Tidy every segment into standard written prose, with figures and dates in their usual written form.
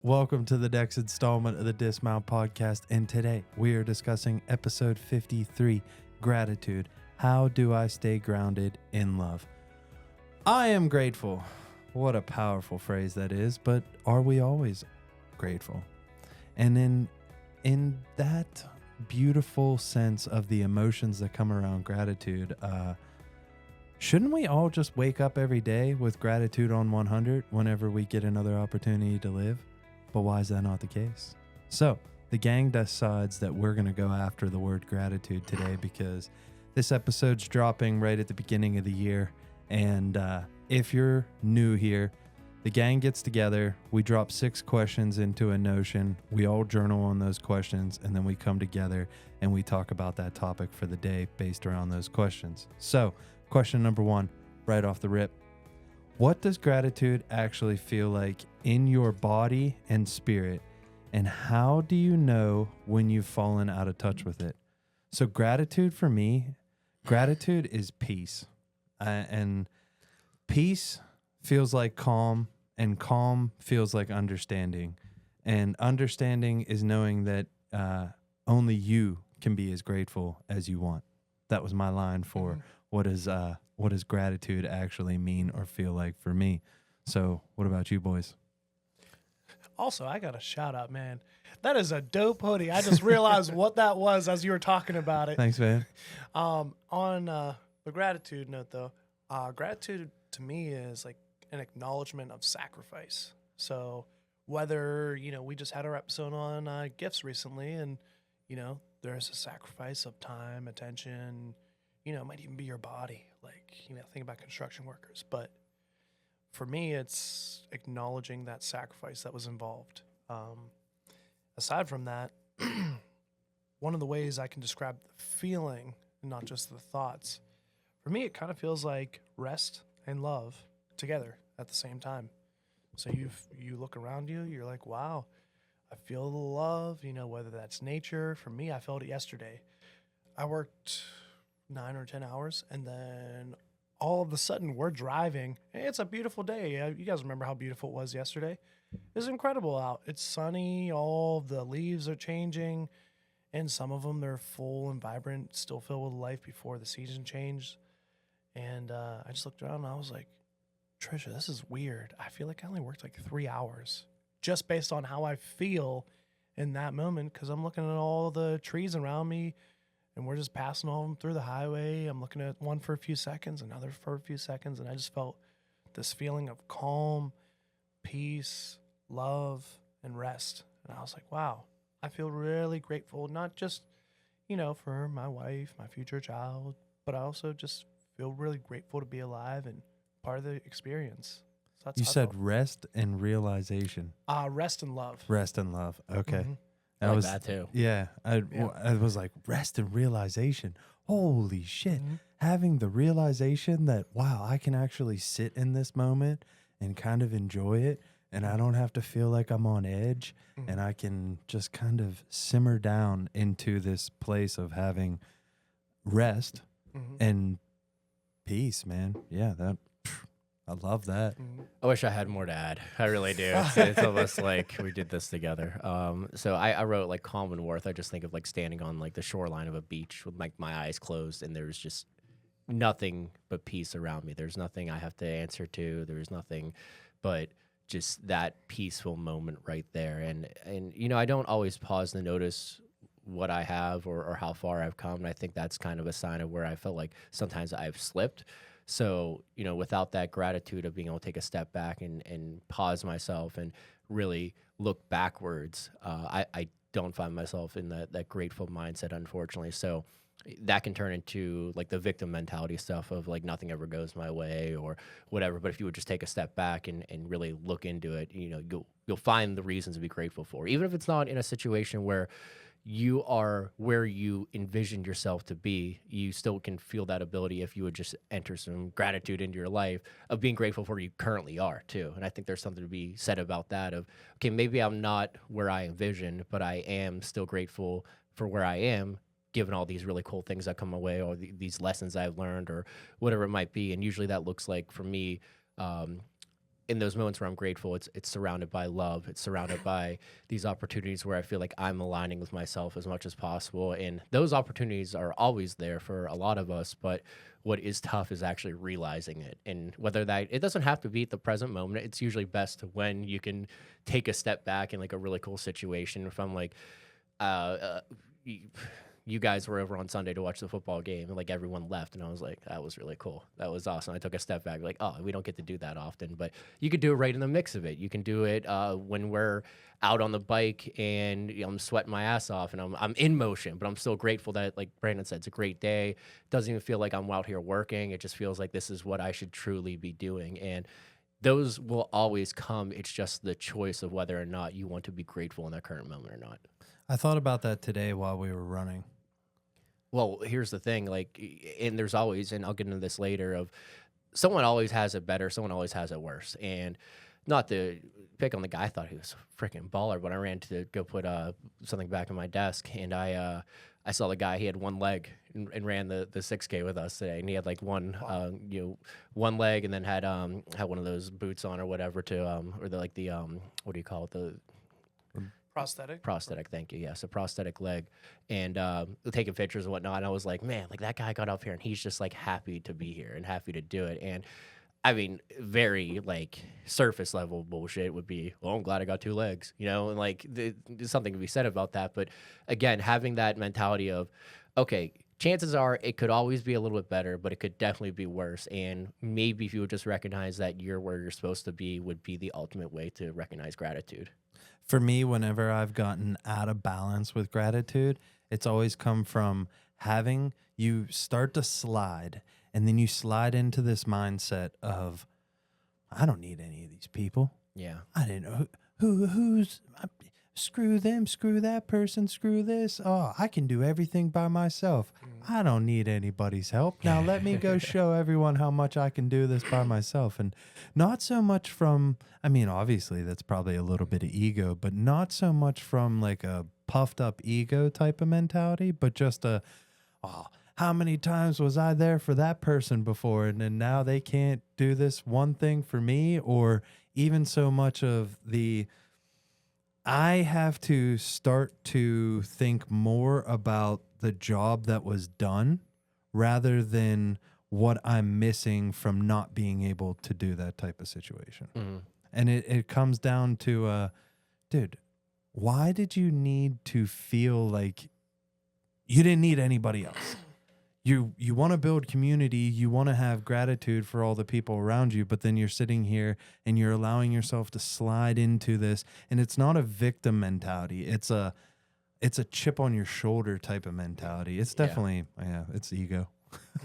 Welcome to the next installment of the Dismount podcast, and today we are discussing episode 53, Gratitude. How do I stay grounded in love? I am grateful. What a powerful phrase that is, but are we always grateful? And in that beautiful sense of the emotions that come around gratitude, shouldn't we all just wake up every day with gratitude on 100 whenever we get another opportunity to live? But why is that not the case? So the gang decides that we're going to go after the word gratitude today because this episode's dropping right at the beginning of the year. And if you're new here, the gang gets together. We drop 6 questions into a Notion. We all journal on those questions, and then we come together and we talk about that topic for the day based around those questions. So question number 1, right off the rip. What does gratitude actually feel like in your body and spirit? And how do you know when you've fallen out of touch with it? So gratitude for me, gratitude is peace. And peace feels like calm, and calm feels like understanding. And understanding is knowing that only you can be as grateful as you want. That was my line for what does gratitude actually mean or feel like for me. So what about you boys? Also, I got a shout out, man. That is a dope hoodie. I just realized what that was as you were talking about it. Thanks, man. On the gratitude note, though, gratitude to me is like an acknowledgement of sacrifice. So whether, we just had our episode on gifts recently, and, there's a sacrifice of time, attention, it might even be your body. Like, think about construction workers. But for me, it's acknowledging that sacrifice that was involved. Aside from that, one of the ways I can describe the feeling, not just the thoughts, for me, it kind of feels like rest and love together at the same time. So you look around you, you're like, wow, I feel the love, whether that's nature. For me, I felt it yesterday. I worked 9 or 10 hours, and then all of a sudden we're driving. It's a beautiful day. You guys remember how beautiful it was yesterday? It was incredible out. It's sunny. All the leaves are changing, and some of them, they're full and vibrant, still filled with life before the season changed. And I just looked around and I was like, Trisha, this is weird. I feel like I only worked like 3 hours just based on how I feel in that moment, because I'm looking at all the trees around me, and we're just passing all of them through the highway. I'm looking at one for a few seconds, another for a few seconds, and I just felt this feeling of calm, peace, love, and rest. And I was like, wow, I feel really grateful, not just, for my wife, my future child, but I also just feel really grateful to be alive and part of the experience. So that's You said rest and realization. Rest and love. Rest and love. Okay. Mm-hmm. I like that too. Yeah. I was like, rest and realization. Holy shit. Mm-hmm. Having the realization that, wow, I can actually sit in this moment and kind of enjoy it. And I don't have to feel like I'm on edge. Mm-hmm. And I can just kind of simmer down into this place of having rest and peace, man. Yeah, I love that. I wish I had more to add. I really do. It's almost like we did this together. So I wrote like calm and worth. I just think of like standing on like the shoreline of a beach with like my eyes closed, and there's just nothing but peace around me. There's nothing I have to answer to. There's nothing but just that peaceful moment right there. And I don't always pause to notice what I have or how far I've come. And I think that's kind of a sign of where I felt like sometimes I've slipped. So, without that gratitude of being able to take a step back and pause myself and really look backwards, I don't find myself in that grateful mindset, unfortunately. So that can turn into like the victim mentality stuff of like nothing ever goes my way or whatever. But if you would just take a step back and really look into it, you'll find the reasons to be grateful for, even if it's not in a situation where you are where you envisioned yourself to be. You still can feel that ability if you would just enter some gratitude into your life of being grateful for where you currently are too. And I think there's something to be said about that of, okay, maybe I'm not where I envisioned, but I am still grateful for where I am, given all these really cool things that come my way or these lessons I've learned or whatever it might be. And usually that looks like for me, in those moments where I'm grateful, it's surrounded by love. It's surrounded by these opportunities where I feel like I'm aligning with myself as much as possible. And those opportunities are always there for a lot of us, but what is tough is actually realizing it. And whether that, it doesn't have to be at the present moment. It's usually best when you can take a step back in like a really cool situation. If I'm like, you guys were over on Sunday to watch the football game, and like everyone left, and I was like, that was really cool. That was awesome. I took a step back, like, oh, we don't get to do that often, but you could do it right in the mix of it. You can do it when we're out on the bike and I'm sweating my ass off and I'm in motion, but I'm still grateful that, like Brandon said, it's a great day. It doesn't even feel like I'm out here working. It just feels like this is what I should truly be doing. And those will always come. It's just the choice of whether or not you want to be grateful in that current moment or not. I thought about that today while we were running. Well, here's the thing, like, and there's always, and I'll get into this later, of someone always has it better, someone always has it worse. And not to pick on the guy, I thought he was a freaking baller, but I ran to go put something back in my desk, and I saw the guy, he had one leg and ran the 6K with us today, and he had like one leg, and then had one of those boots on or whatever to or the like the what do you call it, the prosthetic, thank you. Yes, a prosthetic leg, and taking pictures and whatnot. And I was like, man, like that guy got up here and he's just like happy to be here and happy to do it. And I mean, very like surface level bullshit would be, well, I'm glad I got two legs, you know, and like there's something to be said about that. But again, having that mentality of, okay, chances are it could always be a little bit better, but it could definitely be worse. And maybe if you would just recognize that you're where you're supposed to be would be the ultimate way to recognize gratitude. For me, whenever I've gotten out of balance with gratitude, it's always come from having you start to slide, and then you slide into this mindset of, I don't need any of these people. Yeah. I didn't know who's screw them, screw that person, screw this. Oh, I can do everything by myself. I don't need anybody's help. Now let me go show everyone how much I can do this by myself. And not so much from, I mean, obviously that's probably a little bit of ego, but not so much from like a puffed up ego type of mentality, but just a, oh, how many times was I there for that person before? And then now they can't do this one thing for me, or even so much of the, I have to start to think more about the job that was done rather than what I'm missing from not being able to do that type of situation. Mm-hmm. And it comes down to, dude, why did you need to feel like you didn't need anybody else? You want to build community, you want to have gratitude for all the people around you, but then you're sitting here and you're allowing yourself to slide into this, and it's not a victim mentality. It's a chip on your shoulder type of mentality. It's definitely, it's ego.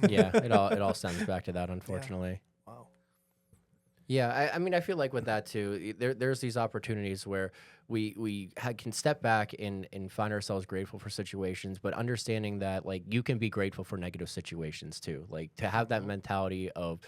Yeah, it all stems back to that, unfortunately. Yeah. Wow. Yeah, I mean, I feel like with that too, there's these opportunities where we can step back and find ourselves grateful for situations, but understanding that like you can be grateful for negative situations too. Like to have that mentality of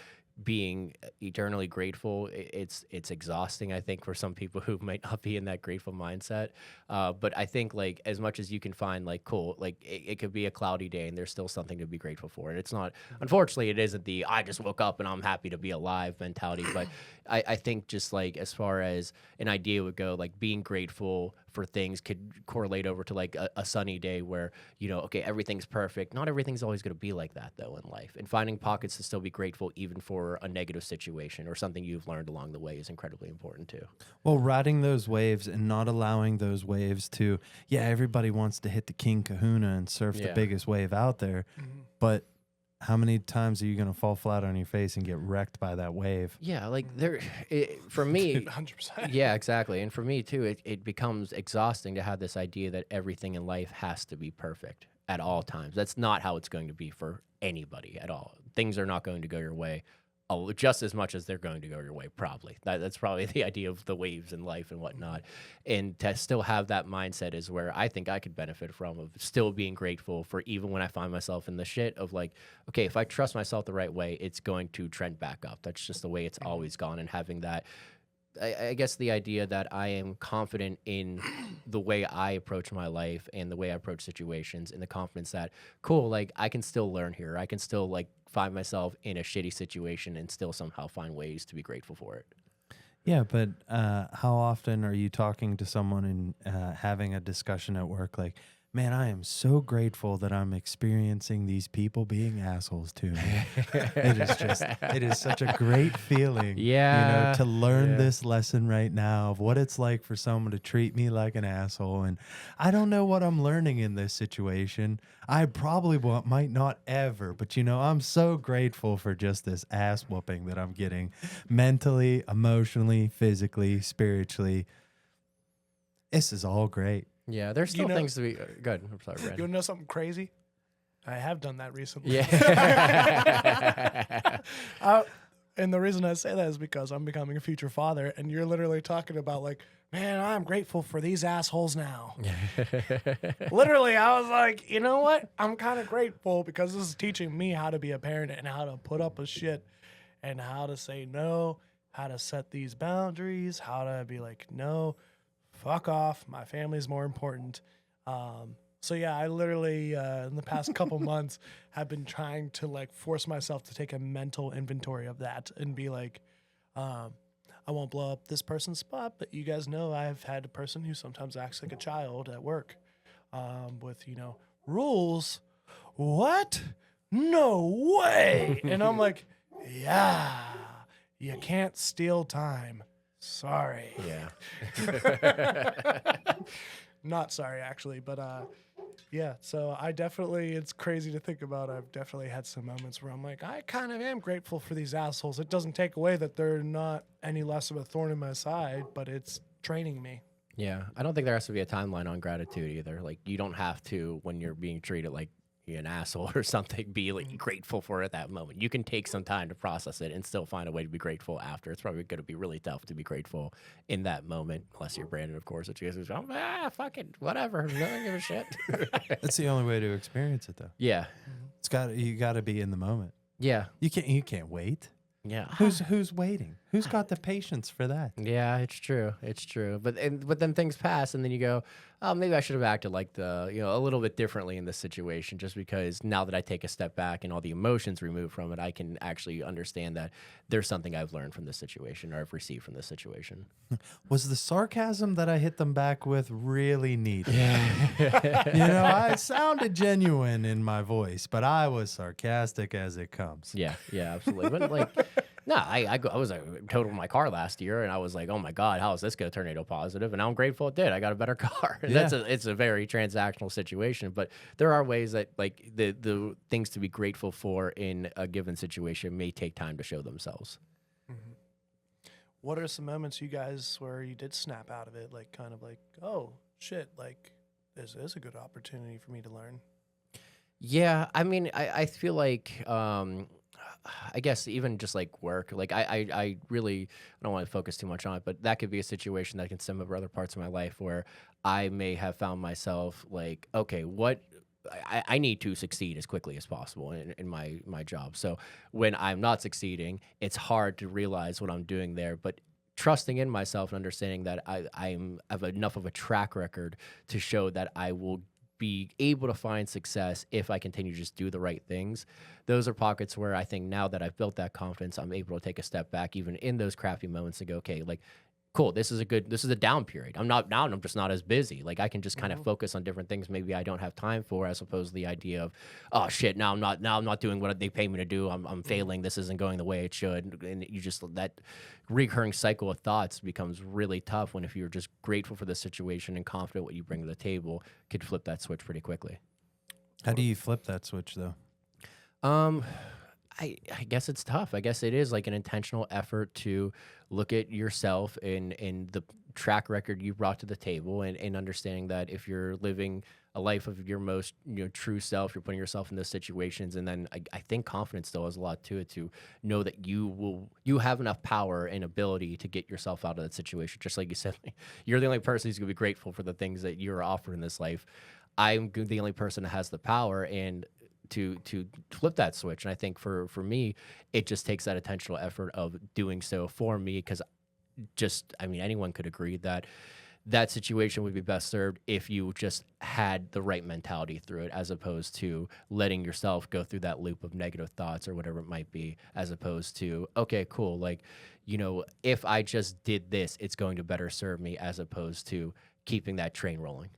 being eternally grateful, it's exhausting, I think, for some people who might not be in that grateful mindset. But I think like as much as you can find like cool, like it could be a cloudy day and there's still something to be grateful for. And it's not, unfortunately, it isn't the I just woke up and I'm happy to be alive mentality. But I think just like as far as an idea would go, like being grateful for things could correlate over to like a sunny day where, you know, okay, everything's perfect. Not everything's always going to be like that though in life. And finding pockets to still be grateful even for a negative situation or something you've learned along the way is incredibly important too. Well, riding those waves and not allowing those waves to, everybody wants to hit the King Kahuna and surf the biggest wave out there. Mm-hmm. But how many times are you going to fall flat on your face and get wrecked by that wave? Yeah, like for me, 100%. Yeah, exactly. And for me too, it becomes exhausting to have this idea that everything in life has to be perfect at all times. That's not how it's going to be for anybody at all. Things are not going to go your way just as much as they're going to go your way, probably. That's probably the idea of the waves in life and whatnot. And to still have that mindset is where I think I could benefit from, of still being grateful for even when I find myself in the shit of like, okay, if I trust myself the right way, it's going to trend back up. That's just the way it's always gone. And having that, I guess the idea that I am confident in the way I approach my life and the way I approach situations, and the confidence that, cool, like I can still learn here. I can still like find myself in a shitty situation and still somehow find ways to be grateful for it. Yeah, but how often are you talking to someone and having a discussion at work like, man, I am so grateful that I'm experiencing these people being assholes to me. It is such a great feeling, Yeah, to learn yeah. this lesson right now of what it's like for someone to treat me like an asshole. And I don't know what I'm learning in this situation. I probably might not ever, but I'm so grateful for just this ass whooping that I'm getting mentally, emotionally, physically, spiritually. This is all great. Yeah, there's still things to be good. I'm sorry, You Brandon. want to know something crazy? I have done that recently. Yeah. And the reason I say that is because I'm becoming a future father, and you're literally talking about like, man, I'm grateful for these assholes now. Literally, I was like, you know what? I'm kind of grateful because this is teaching me how to be a parent and how to put up with shit and how to say no, how to set these boundaries, how to be like, no, fuck off. My family's more important. So yeah, I literally in the past couple months have been trying to like force myself to take a mental inventory of that and be like, I won't blow up this person's spot, but you guys know I've had a person who sometimes acts like a child at work, with rules. What? No way! And I'm like, yeah, you can't steal time. Sorry. Yeah. Not sorry, actually, but yeah. So I definitely, it's crazy to think about. I've definitely had some moments where I'm like, I kind of am grateful for these assholes. It doesn't take away that they're not any less of a thorn in my side, but it's training me. Yeah, I don't think there has to be a timeline on gratitude either. Like, you don't have to, when you're being treated like you're an asshole or something, be like grateful for it at that moment. You can take some time to process it and still find a way to be grateful after. It's probably going to be really tough to be grateful in that moment, unless you're Brandon, of course, which is, fuck it, whatever, I don't give a shit. That's the only way to experience it, though. Yeah, You got to be in the moment. yeah, You can't wait. yeah. Who's waiting? Who's got the patience for that? Yeah, it's true. It's true. But then things pass, and then you go, oh, maybe I should have acted like a little bit differently in this situation, just because now that I take a step back and all the emotions removed from it, I can actually understand that there's something I've learned from this situation or I've received from this situation. Was the sarcasm that I hit them back with really needed? Yeah. I sounded genuine in my voice, but I was sarcastic as it comes. Yeah, absolutely. But like, no, I was totaled my car last year, and I was like, oh my God, how is this going to turn into positive? And I'm grateful it did. I got a better car. And Yeah. it's a very transactional situation, but there are ways that like the things to be grateful for in a given situation may take time to show themselves. Mm-hmm. What are some moments you guys where you did snap out of it, like kind of like, oh shit, like this is a good opportunity for me to learn? Yeah, I mean, I feel like I guess even just like work, like I really, I don't want to focus too much on it, but that could be a situation that can stem over other parts of my life where I may have found myself like, okay, what I need to succeed as quickly as possible in my job. So when I'm not succeeding, it's hard to realize what I'm doing there, but trusting in myself and understanding that I have enough of a track record to show that I will be able to find success if I continue to just do the right things. Those are pockets where I think now that I've built that confidence, I'm able to take a step back even in those crappy moments and go, okay, like, cool, this is a down period. I'm just not as busy. Like, I can just kind of focus on different things maybe I don't have time for, as opposed to the idea of, oh shit, now I'm not doing what they pay me to do. I'm failing. This isn't going the way it should. And you just, that recurring cycle of thoughts becomes really tough when, if you're just grateful for the situation and confident what you bring to the table, could flip that switch pretty quickly. How do you flip that switch, though? I guess it's tough. I guess it is like an intentional effort to look at yourself and the track record you brought to the table, and understanding that if you're living a life of your most true self, you're putting yourself in those situations. And then I think confidence still has a lot to it, to know that you have enough power and ability to get yourself out of that situation. Just like you said, you're the only person who's going to be grateful for the things that you're offered in this life. I'm the only person that has the power and to flip that switch. And I think for me, it just takes that intentional effort of doing so for me, because anyone could agree that that situation would be best served if you just had the right mentality through it, as opposed to letting yourself go through that loop of negative thoughts or whatever it might be, as opposed to, okay, cool, like, if I just did this, it's going to better serve me, as opposed to keeping that train rolling.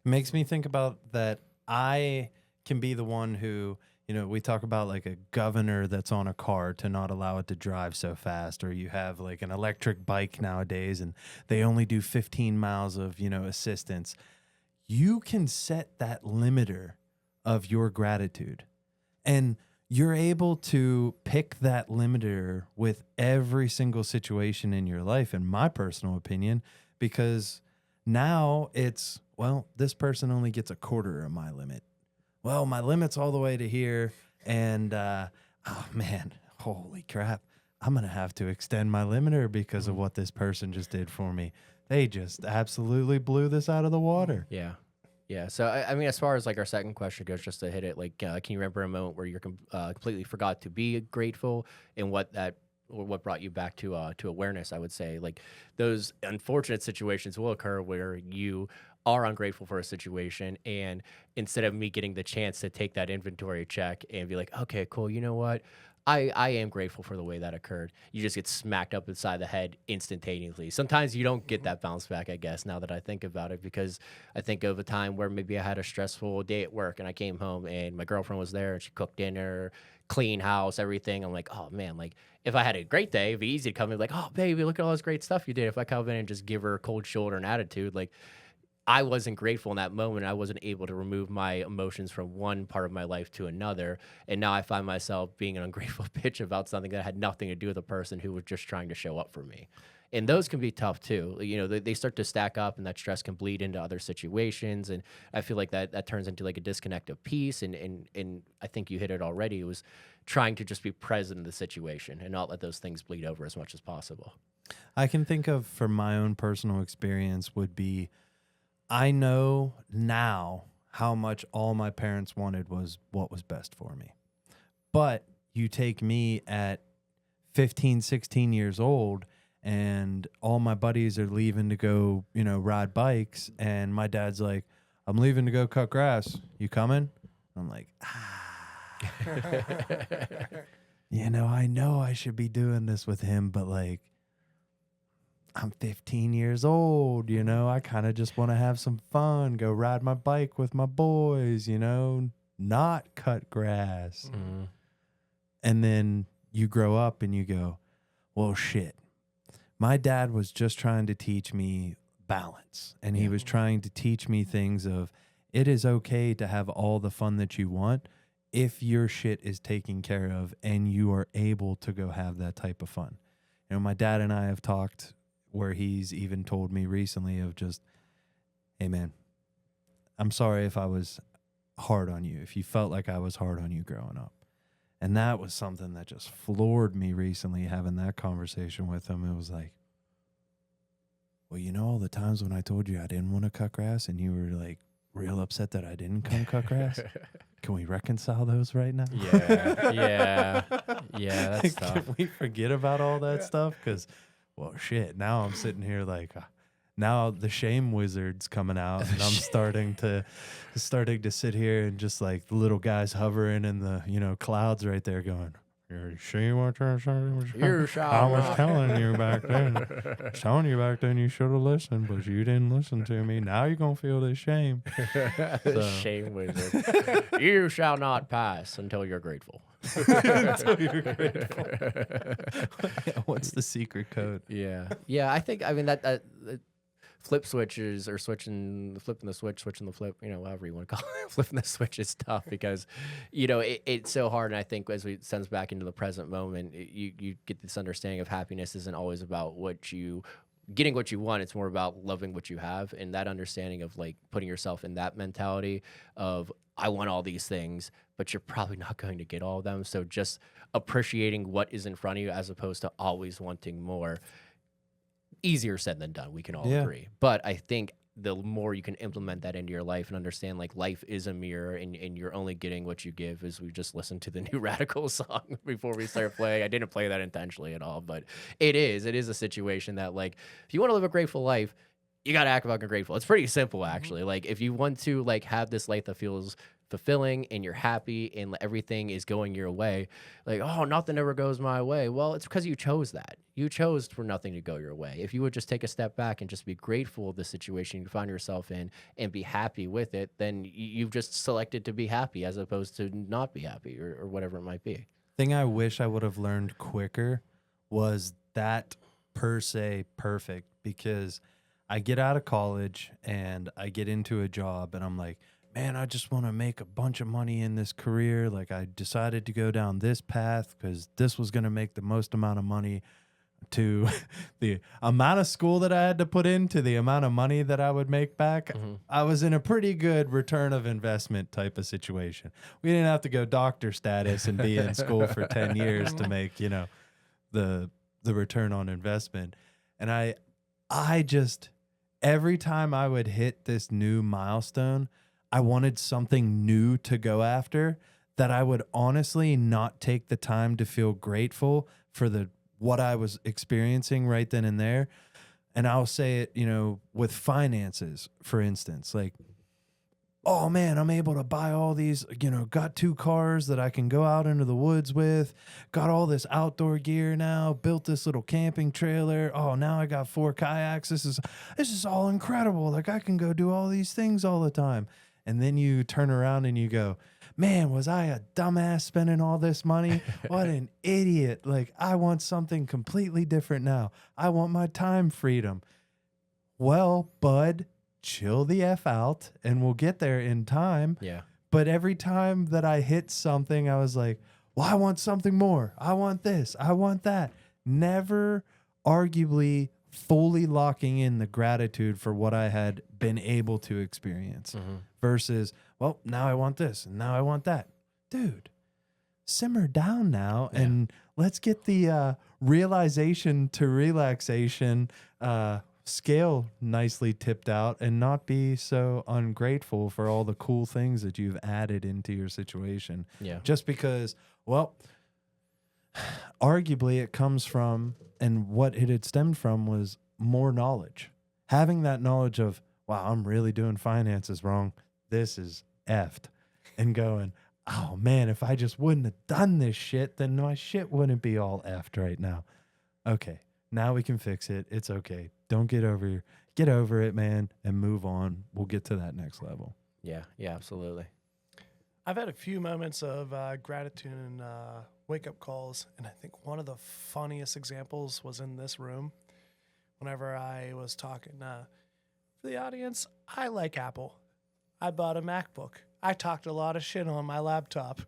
It makes me think about that I can be the one who, we talk about like a governor that's on a car to not allow it to drive so fast, or you have like an electric bike nowadays and they only do 15 miles of, assistance. You can set that limiter of your gratitude, and you're able to pick that limiter with every single situation in your life, in my personal opinion, because now it's, well, this person only gets a quarter of my limit. Well, my limit's all the way to here, and oh man, holy crap, I'm going to have to extend my limiter because of what this person just did for me. They just absolutely blew this out of the water. Yeah. Yeah. So, I mean, as far as like our second question goes, just to hit it, like, can you remember a moment where you're completely forgot to be grateful, and what brought you back to awareness? I would say, like, those unfortunate situations will occur where you are ungrateful for a situation, and instead of me getting the chance to take that inventory check and be like, okay, cool, you know what? I am grateful for the way that occurred. You just get smacked up inside the head instantaneously. Sometimes you don't get that bounce back, I guess, now that I think about it, because I think of a time where maybe I had a stressful day at work and I came home and my girlfriend was there and she cooked dinner, clean house, everything. I'm like, oh man, like if I had a great day, it'd be easy to come in like, oh baby, look at all this great stuff you did. If I come in and just give her a cold shoulder and attitude, like, I wasn't grateful in that moment. I wasn't able to remove my emotions from one part of my life to another. And now I find myself being an ungrateful bitch about something that had nothing to do with the person who was just trying to show up for me. And those can be tough too. They start to stack up, and that stress can bleed into other situations. And I feel like that turns into like a disconnect of peace. And I think you hit it already. It was trying to just be present in the situation and not let those things bleed over as much as possible. I can think of, for my own personal experience, would be, I know now how much all my parents wanted was what was best for me. But you take me at 15, 16 years old, and all my buddies are leaving to go, ride bikes. And my dad's like, I'm leaving to go cut grass. You coming? I'm like, I know I should be doing this with him, but like, I'm 15 years old, I kind of just want to have some fun, go ride my bike with my boys, not cut grass. Mm-hmm. And then you grow up and you go, well, shit. My dad was just trying to teach me balance, and he was trying to teach me things of, it is okay to have all the fun that you want if your shit is taken care of and you are able to go have that type of fun. My dad and I have talked where he's even told me recently of just, hey man, I'm sorry if I was hard on you, if you felt like I was hard on you growing up. And that was something that just floored me recently, having that conversation with him. It was like, well, all the times when I told you I didn't want to cut grass and you were like real upset that I didn't come cut grass. Can we reconcile those right now? Yeah, that's tough. Can we forget about all that stuff? Because, well, shit, now I'm sitting here like, now the shame wizard's coming out, and I'm starting to sit here and just like the little guys hovering in the, clouds right there going, you see what you're saying? I was telling you back then. I was telling you back then you should have listened, but you didn't listen to me. Now you're going to feel this shame. Shame wizard. You shall not pass until you're grateful. Until you're grateful. What's the secret code? Yeah. I think, that flip switches or flipping the switch, switching the flip, however you want to call it, flipping the switch is tough because, it's so hard. And I think as we sends back into the present moment, you get this understanding of happiness isn't always about getting what you want. It's more about loving what you have, and that understanding of like putting yourself in that mentality of, I want all these things, but you're probably not going to get all of them. So just appreciating what is in front of you as opposed to always wanting more. Easier said than done. We can all agree. But I think the more you can implement that into your life and understand like life is a mirror and you're only getting what you give, as we just listened to the new Radical song before we started playing. I didn't play that intentionally at all, but it is a situation that like, if you want to live a grateful life, you got to act fucking grateful. It's pretty simple, actually. Like, if you want to, like, have this life that feels fulfilling and you're happy and everything is going your way, like, oh, nothing ever goes my way. Well, it's because you chose that. You chose for nothing to go your way. If you would just take a step back and just be grateful of the situation you find yourself in and be happy with it, then you've just selected to be happy as opposed to not be happy or whatever it might be. Thing I wish I would have learned quicker was that per se perfect, because I get out of college and I get into a job and I'm like, man, I just want to make a bunch of money in this career. Like, I decided to go down this path because this was going to make the most amount of money, to the amount of school that I had to put into the amount of money that I would make back. I was in a pretty good return of investment type of situation. We didn't have to go doctor status and be in school for 10 years to make, you know, the return on investment. And I just, every time I would hit this new milestone, I wanted something new to go after, that I would honestly not take the time to feel grateful for what I was experiencing right then and there. And I'll say it, you know, with finances, for instance, like, oh man, I'm able to buy all these, you know, got 2 cars that I can go out into the woods with, got all this outdoor gear now, built this little camping trailer. Oh, now I got 4 kayaks. This is all incredible. Like, I can go do all these things all the time. And then you turn around and you go, man, was I a dumbass spending all this money? What an idiot. Like, I want something completely different now. I want my time freedom. Well, bud, chill the F out and we'll get there in time. Yeah. But every time that I hit something, I was like, well, I want something more. I want this. I want that. Never arguably fully locking in the gratitude for what I had been able to experience versus, well, now I want this and now I want that. Dude, simmer down now and let's get the realization to relaxation scale nicely tipped out and not be so ungrateful for all the cool things that you've added into your situation. Yeah. Just because, well, arguably it comes from, and what it had stemmed from was more knowledge. Having that knowledge of, wow, I'm really doing finances wrong. This is effed. And going, oh man, if I just wouldn't have done this shit, then my shit wouldn't be all effed right now. Okay, now we can fix it. It's okay. Don't get over it, man, and move on. We'll get to that next level. Yeah, absolutely. I've had a few moments of gratitude and wake-up calls, and I think one of the funniest examples was in this room. Whenever I was talking for the audience, I like Apple. I bought a MacBook. I talked a lot of shit on my laptop.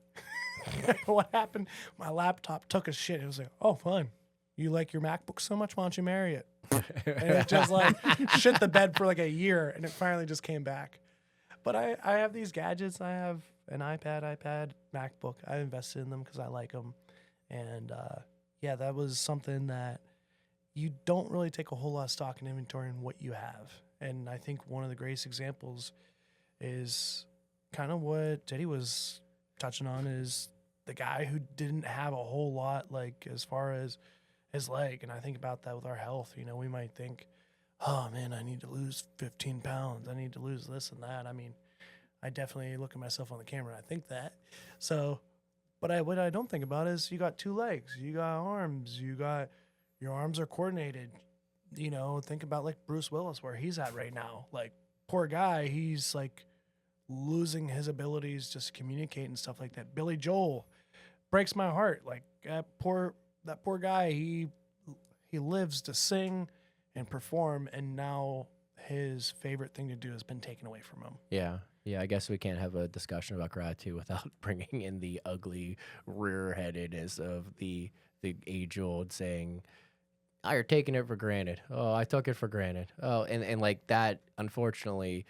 What happened? My laptop took a shit. It was like, oh, fine. You like your MacBook so much? Why don't you marry it? And it just like shit the bed for like a year, and it finally just came back. But I have these gadgets. I have an iPad, MacBook. I invested in them because I like them. And yeah, that was something that you don't really take a whole lot of stock and inventory in what you have. And I think one of the greatest examples is kind of what Teddy was touching on, is the guy who didn't have a whole lot, like, as far as his leg. And I think about that with our health. You know, we might think, oh man, I need to lose 15 pounds. I need to lose this and that. I mean, I definitely look at myself on the camera and I think that. So, but what I don't think about is you got 2 legs, you got arms, your arms are coordinated. You know, think about like Bruce Willis, where he's at right now. Like, poor guy, he's like losing his abilities just to communicate and stuff like that. Billy Joel breaks my heart. Like, that poor guy, he lives to sing and perform, and now his favorite thing to do has been taken away from him. Yeah, I guess we can't have a discussion about gratitude without bringing in the ugly rear-headedness of the age-old saying, oh, you're taking it for granted. Oh, I took it for granted. Oh, and like that, unfortunately,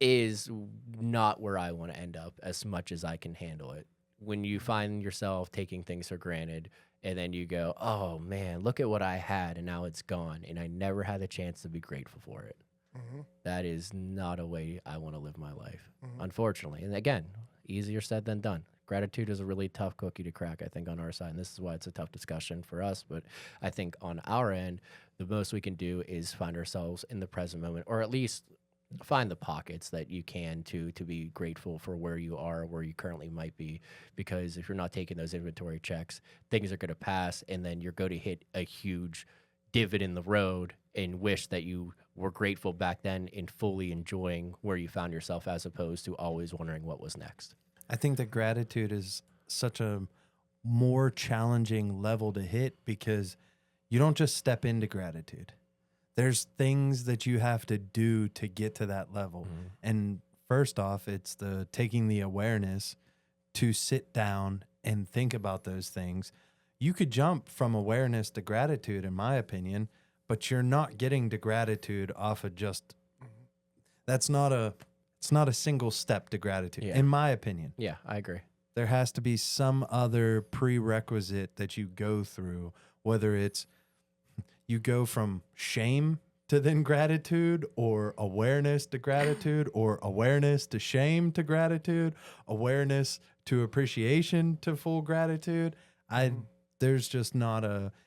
is not where I want to end up as much as I can handle it. When you find yourself taking things for granted and then you go, oh man, look at what I had and now it's gone and I never had the chance to be grateful for it. That is not a way I want to live my life, unfortunately. And again, easier said than done. Gratitude is a really tough cookie to crack, I think, on our side. And this is why it's a tough discussion for us. But I think on our end, the most we can do is find ourselves in the present moment, or at least find the pockets that you can to be grateful for where you are, where you currently might be. Because if you're not taking those inventory checks, things are going to pass, and then you're going to hit a huge divot in the road and wish that you were grateful back then and fully enjoying where you found yourself, as opposed to always wondering what was next. I think that gratitude is such a more challenging level to hit because you don't just step into gratitude. There's things that you have to do to get to that level. And first off, it's the taking the awareness to sit down and think about those things. You could jump from awareness to gratitude, in my opinion, but you're not getting to gratitude off of just it's not a single step to gratitude, in my opinion. Yeah, I agree. There has to be some other prerequisite that you go through, whether it's you go from shame to then gratitude, or awareness to gratitude, or awareness to shame to gratitude, awareness to appreciation to full gratitude. There's just not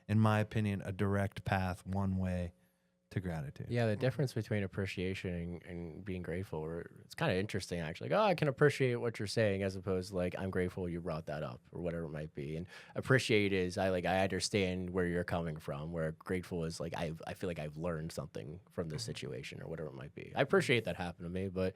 in my opinion, a direct path one way to gratitude. Yeah, the difference between appreciation and being grateful, it's kind of interesting, actually. Like, oh, I can appreciate what you're saying, as opposed to like, I'm grateful you brought that up, or whatever it might be. And appreciate is I understand where you're coming from, where grateful is like, I feel like I've learned something from this situation, or whatever it might be. I appreciate that happened to me, but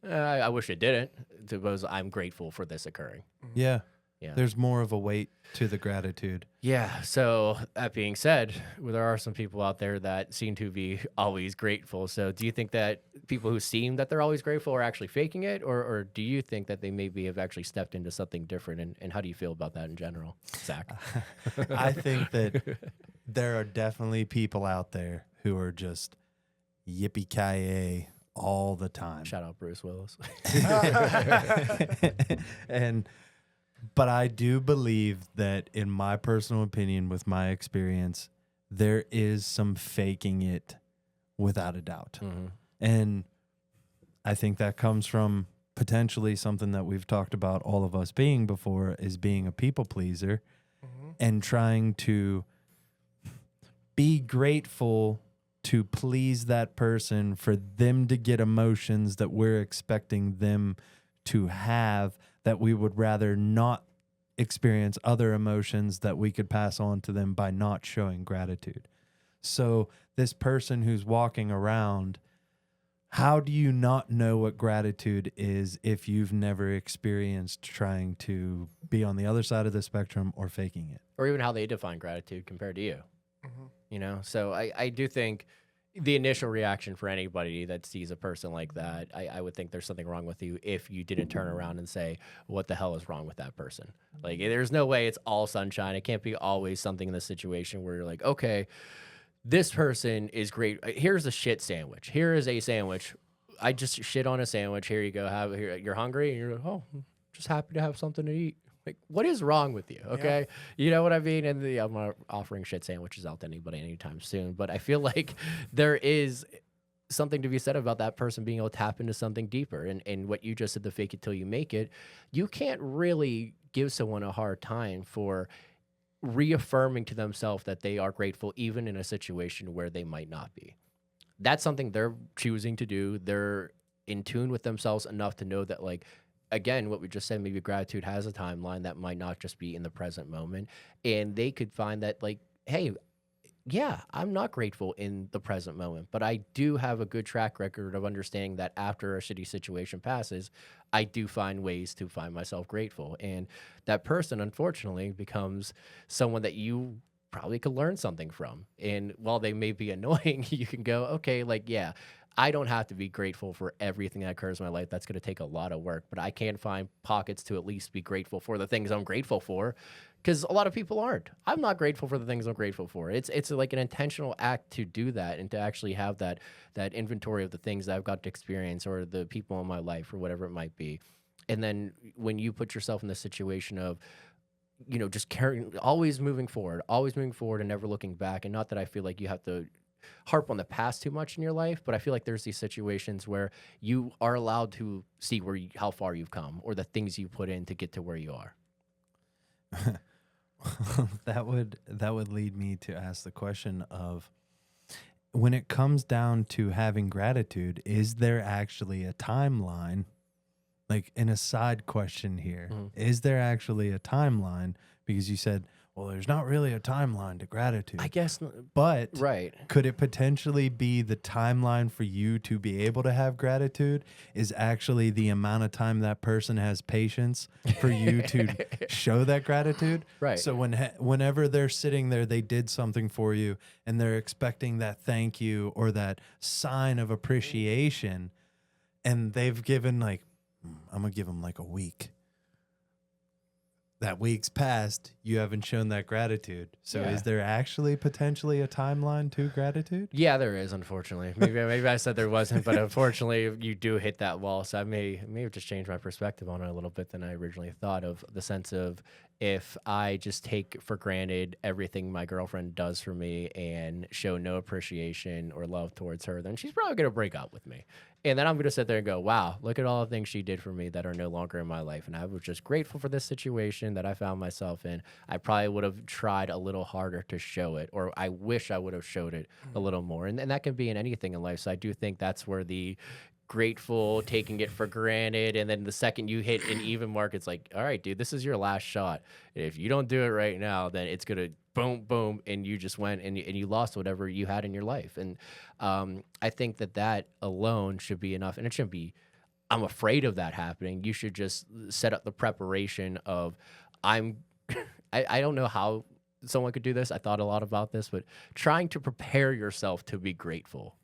I wish it didn't, because I'm grateful for this occurring. Yeah. Yeah. There's more of a weight to the gratitude. Yeah. So that being said, there are some people out there that seem to be always grateful. So do you think that people who seem that they're always grateful are actually faking it? Or do you think that they maybe have actually stepped into something different? And how do you feel about that in general, Zach? I think that there are definitely people out there who are just yippee-ki-yay all the time. Shout out Bruce Willis. But I do believe that, in my personal opinion, with my experience, there is some faking it without a doubt. And I think that comes from potentially something that we've talked about, all of us being before, is being a people pleaser and trying to be grateful to please that person, for them to get emotions that we're expecting them to have, that we would rather not experience other emotions that we could pass on to them by not showing gratitude. So this person who's walking around, how do you not know what gratitude is if you've never experienced trying to be on the other side of the spectrum or faking it? Or even how they define gratitude compared to you. You know, so I do think the initial reaction for anybody that sees a person like that, I would think there's something wrong with you if you didn't turn around and say, what the hell is wrong with that person? Like, there's no way it's all sunshine. It can't be always something in the situation where you're like, okay, this person is great. Here's a shit sandwich. Here is a sandwich. I just shit on a sandwich. Here you go. Have here. You're hungry, and you're like, oh, just happy to have something to eat. Like, what is wrong with you? Okay. Yeah. You know what I mean? And I'm not offering shit sandwiches out to anybody anytime soon, but I feel like there is something to be said about that person being able to tap into something deeper. And what you just said, the fake it till you make it, you can't really give someone a hard time for reaffirming to themselves that they are grateful, even in a situation where they might not be. That's something they're choosing to do. They're in tune with themselves enough to know that, like, again, what we just said, maybe gratitude has a timeline that might not just be in the present moment. And they could find that, like, hey, yeah, I'm not grateful in the present moment, but I do have a good track record of understanding that after a shitty situation passes, I do find ways to find myself grateful. And that person, unfortunately, becomes someone that you probably could learn something from. And while they may be annoying, you can go, okay, like, yeah, I don't have to be grateful for everything that occurs in my life. That's going to take a lot of work, but I can find pockets to at least be grateful for the things I'm grateful for, because a lot of people aren't. I'm not grateful for the things I'm grateful for. It's like an intentional act to do that and to actually have that inventory of the things that I've got to experience, or the people in my life, or whatever it might be. And then when you put yourself in the situation of, you know, just always moving forward and never looking back. And not that I feel like you have to harp on the past too much in your life, but I feel like there's these situations where you are allowed to see how far you've come or the things you put in to get to where you are. That would lead me to ask the question of, when it comes down to having gratitude, is there actually a timeline? Like, in a side question here, is there actually a timeline? Because you said, well, there's not really a timeline to gratitude. I guess, but right. could it potentially be the timeline for you to be able to have gratitude is actually the amount of time that person has patience for you to show that gratitude? Right. So whenever they're sitting there, they did something for you and they're expecting that thank you or that sign of appreciation, and they've given like, I'm going to give them like a week. That week's passed, you haven't shown that gratitude. So is there actually potentially a timeline to gratitude? Yeah, there is, unfortunately. Maybe I said there wasn't, but unfortunately you do hit that wall. So I may have just changed my perspective on it a little bit than I originally thought, of the sense of, if I just take for granted everything my girlfriend does for me and show no appreciation or love towards her, then she's probably going to break up with me. And then I'm going to sit there and go, wow, look at all the things she did for me that are no longer in my life. And I was just grateful for this situation that I found myself in. I probably would have tried a little harder to show it, or I wish I would have showed it a little more. And that can be in anything in life. So I do think that's where the grateful, taking it for granted, and then the second you hit an even mark, it's like, all right, dude, this is your last shot. If you don't do it right now, then it's gonna boom, boom, and you just went and you lost whatever you had in your life. And I think that alone should be enough, and it shouldn't be, I'm afraid of that happening. You should just set up the preparation of, I don't know how someone could do this. I thought a lot about this, but trying to prepare yourself to be grateful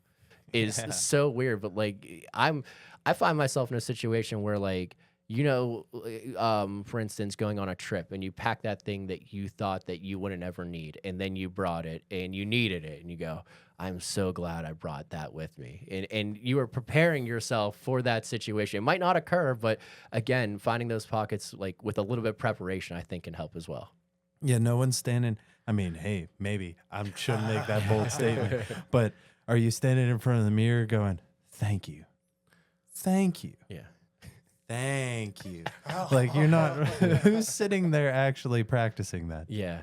is so weird. But like, I find myself in a situation where, like, for instance, going on a trip and you pack that thing that you thought that you wouldn't ever need, and then you brought it and you needed it, and you go, I'm so glad I brought that with me. And you are preparing yourself for that situation. It might not occur, but again, finding those pockets, like, with a little bit of preparation, I think can help as well. Yeah, no one's standing. I mean, hey, maybe I shouldn't make that bold statement, but are you standing in front of the mirror going, thank you? Thank you. Yeah. Thank you. Like, you're not, who's sitting there actually practicing that? Yeah.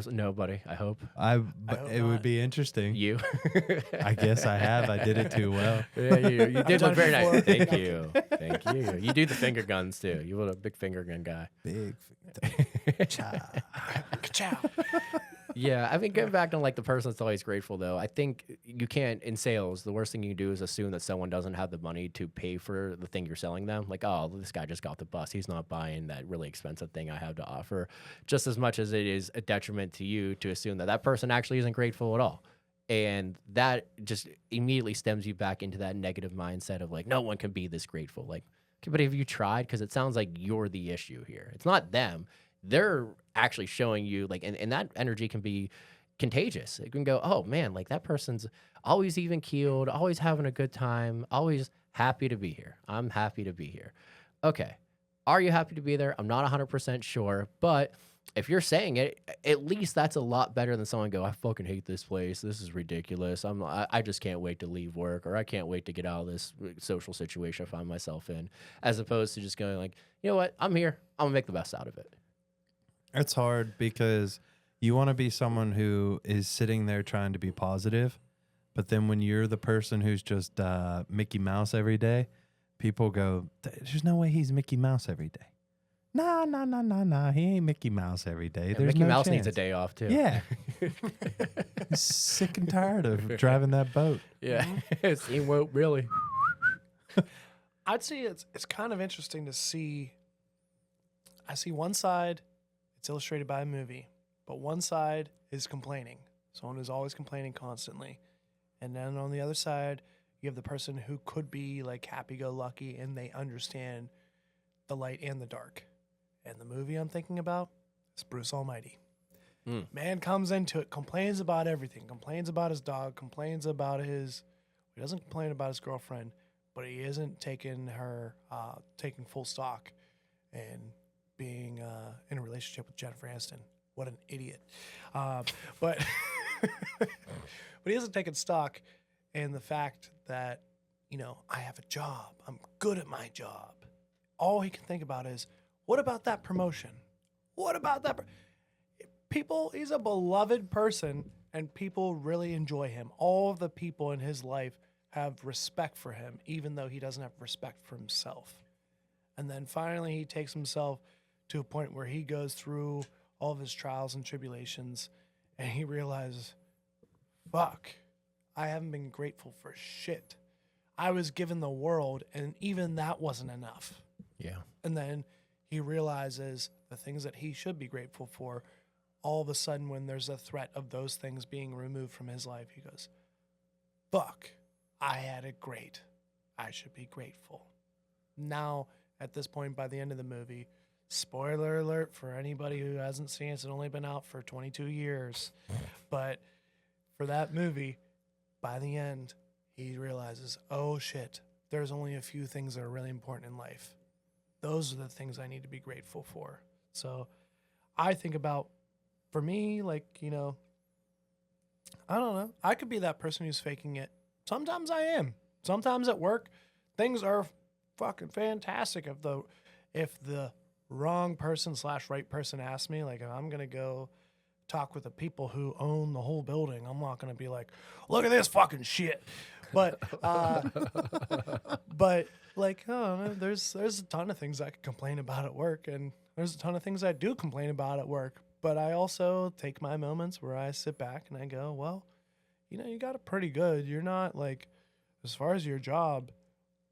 Nobody, I hope. It would be interesting. You. I guess I have. I did it too well. Yeah, you did look very nice. Thank you. Thank you. You do the finger guns too. You were a big finger gun guy. Big. Ka-chow. Yeah, I mean, getting back to like the person that's always grateful, though, I think you can't, in sales, the worst thing you can do is assume that someone doesn't have the money to pay for the thing you're selling them. Like, oh, this guy just got the bus. He's not buying that really expensive thing I have to offer. Just as much as it is a detriment to you to assume that person actually isn't grateful at all. And that just immediately stems you back into that negative mindset of like, no one can be this grateful. Like, okay, but have you tried? Because it sounds like you're the issue here. It's not them. They're actually showing you, like, and that energy can be contagious. It can go, oh man, like, that person's always even keeled, always having a good time, always happy to be here. I'm happy to be here. Okay. Are you happy to be there? I'm not 100% sure, but if you're saying it, at least that's a lot better than someone go, I fucking hate this place. This is ridiculous. I just can't wait to leave work, or I can't wait to get out of this social situation I find myself in, as opposed to just going like, you know what? I'm here. I'm gonna make the best out of it. It's hard because you want to be someone who is sitting there trying to be positive, but then when you're the person who's just Mickey Mouse every day, people go, there's no way he's Mickey Mouse every day. Nah. He ain't Mickey Mouse every day. There's Mickey no Mouse chance. needs a day off too. Yeah. He's sick and tired of driving that boat. Yeah. He won't really. I'd say it's kind of interesting to see. I see one side, it's illustrated by a movie, but one side is complaining. Someone who's always complaining constantly. And then on the other side, you have the person who could be like happy-go-lucky and they understand the light and the dark. And the movie I'm thinking about is Bruce Almighty. Man comes into it, complains about everything, complains about his dog, complains about he doesn't complain about his girlfriend, but he isn't taking full stock and being in a relationship with Jennifer Aniston. What an idiot. But but he hasn't taken stock in the fact that, I have a job. I'm good at my job. All he can think about is, what about that promotion? What about that? People, he's a beloved person and people really enjoy him. All of the people in his life have respect for him, even though he doesn't have respect for himself. And then finally, he takes himself to a point where he goes through all of his trials and tribulations and he realizes, fuck, I haven't been grateful for shit. I was given the world and even that wasn't enough. Yeah. And then he realizes the things that he should be grateful for. All of a sudden, when there's a threat of those things being removed from his life, he goes, fuck, I had it great. I should be grateful. Now, at this point, by the end of the movie, spoiler alert for anybody who hasn't seen it, it's only been out for 22 years. But for that movie, by the end, he realizes, oh shit, there's only a few things that are really important in life. Those are the things I need to be grateful for. So I think about, for me, like, I don't know. I could be that person who's faking it. Sometimes I am. Sometimes at work, things are fucking fantastic. If the wrong person / right person asks me, like, if I'm going to go talk with the people who own the whole building, I'm not going to be like, look at this fucking shit. But, like, I don't know, there's a ton of things I could complain about at work, and there's a ton of things I do complain about at work. But I also take my moments where I sit back and I go, well, you got it pretty good. You're not like, as far as your job,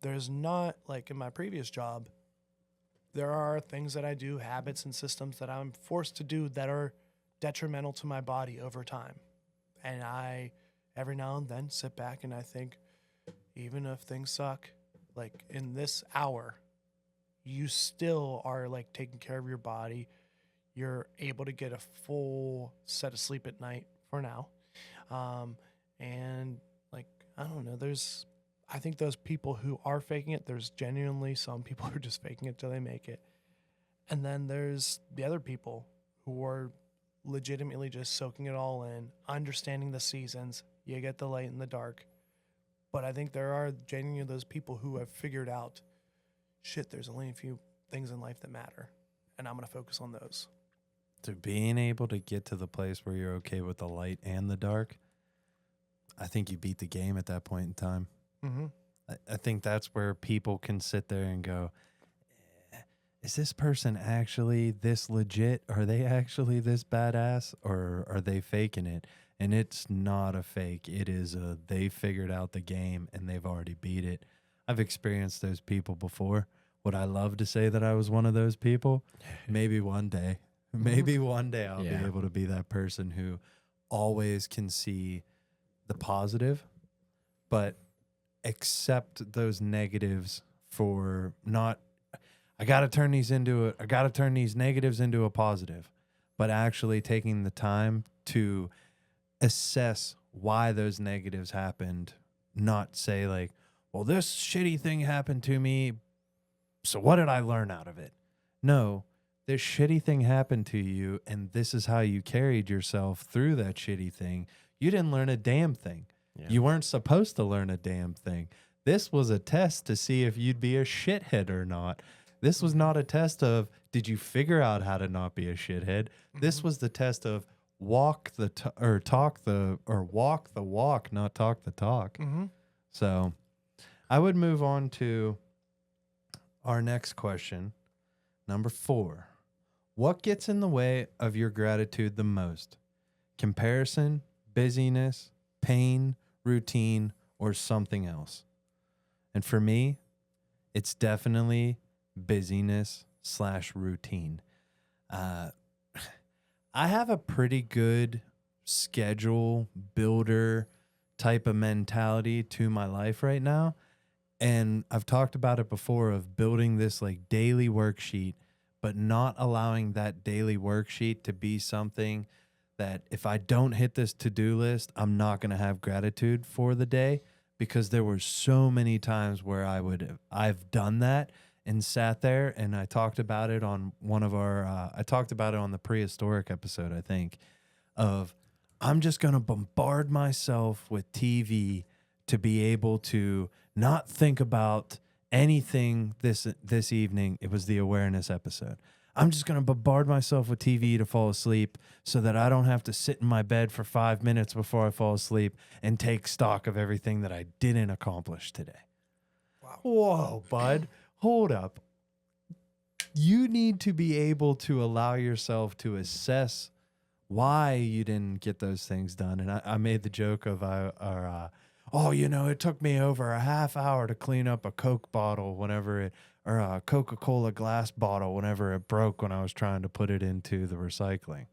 there's not like in my previous job, there are things that I do, habits and systems that I'm forced to do that are detrimental to my body over time. And I, every now and then, sit back and I think, even if things suck, like in this hour, you still are like taking care of your body. You're able to get a full set of sleep at night for now. And like, I don't know, I think those people who are faking it, there's genuinely some people who are just faking it till they make it. And then there's the other people who are legitimately just soaking it all in, understanding the seasons. You get the light and the dark. But I think there are genuinely those people who have figured out, shit, there's only a few things in life that matter. And I'm going to focus on those. So being able to get to the place where you're okay with the light and the dark, I think you beat the game at that point in time. Mm-hmm. I think that's where people can sit there and go, is this person actually this legit? Are they actually this badass? Or are they faking it? And it's not a fake. It is they figured out the game and they've already beat it. I've experienced those people before. Would I love to say that I was one of those people? Maybe one day. Maybe one day I'll be able to be that person who always can see the positive, but accept those negatives for not, I got to turn these negatives into a positive, but actually taking the time to assess why those negatives happened, not say like, well, this shitty thing happened to me, so what did I learn out of it? No. This shitty thing happened to you, and this is how you carried yourself through that shitty thing. You didn't learn a damn thing. Yeah. You weren't supposed to learn a damn thing. This was a test to see if you'd be a shithead or not. This was not a test of, did you figure out how to not be a shithead? Mm-hmm. This was the test of walk the walk, not talk the talk. Mm-hmm. So I would move on to our next question. Number 4. What gets in the way of your gratitude the most? Comparison, busyness, pain, routine, or something else? And for me, it's definitely busyness / routine. I have a pretty good schedule builder type of mentality to my life right now. And I've talked about it before of building this like daily worksheet, but not allowing that daily worksheet to be something that if I don't hit this to-do list, I'm not going to have gratitude for the day, because there were so many times where I've done that and sat there, and I talked about it on I talked about it on the prehistoric episode, I think, of I'm just going to bombard myself with TV to be able to not think about anything this evening. It was the awareness episode. I'm just going to bombard myself with TV to fall asleep so that I don't have to sit in my bed for 5 minutes before I fall asleep and take stock of everything that I didn't accomplish today. Wow. Whoa, bud. Hold up. You need to be able to allow yourself to assess why you didn't get those things done. And I made the joke of it took me over a half hour to clean up a Coke bottle or a Coca-Cola glass bottle whenever it broke when I was trying to put it into the recycling.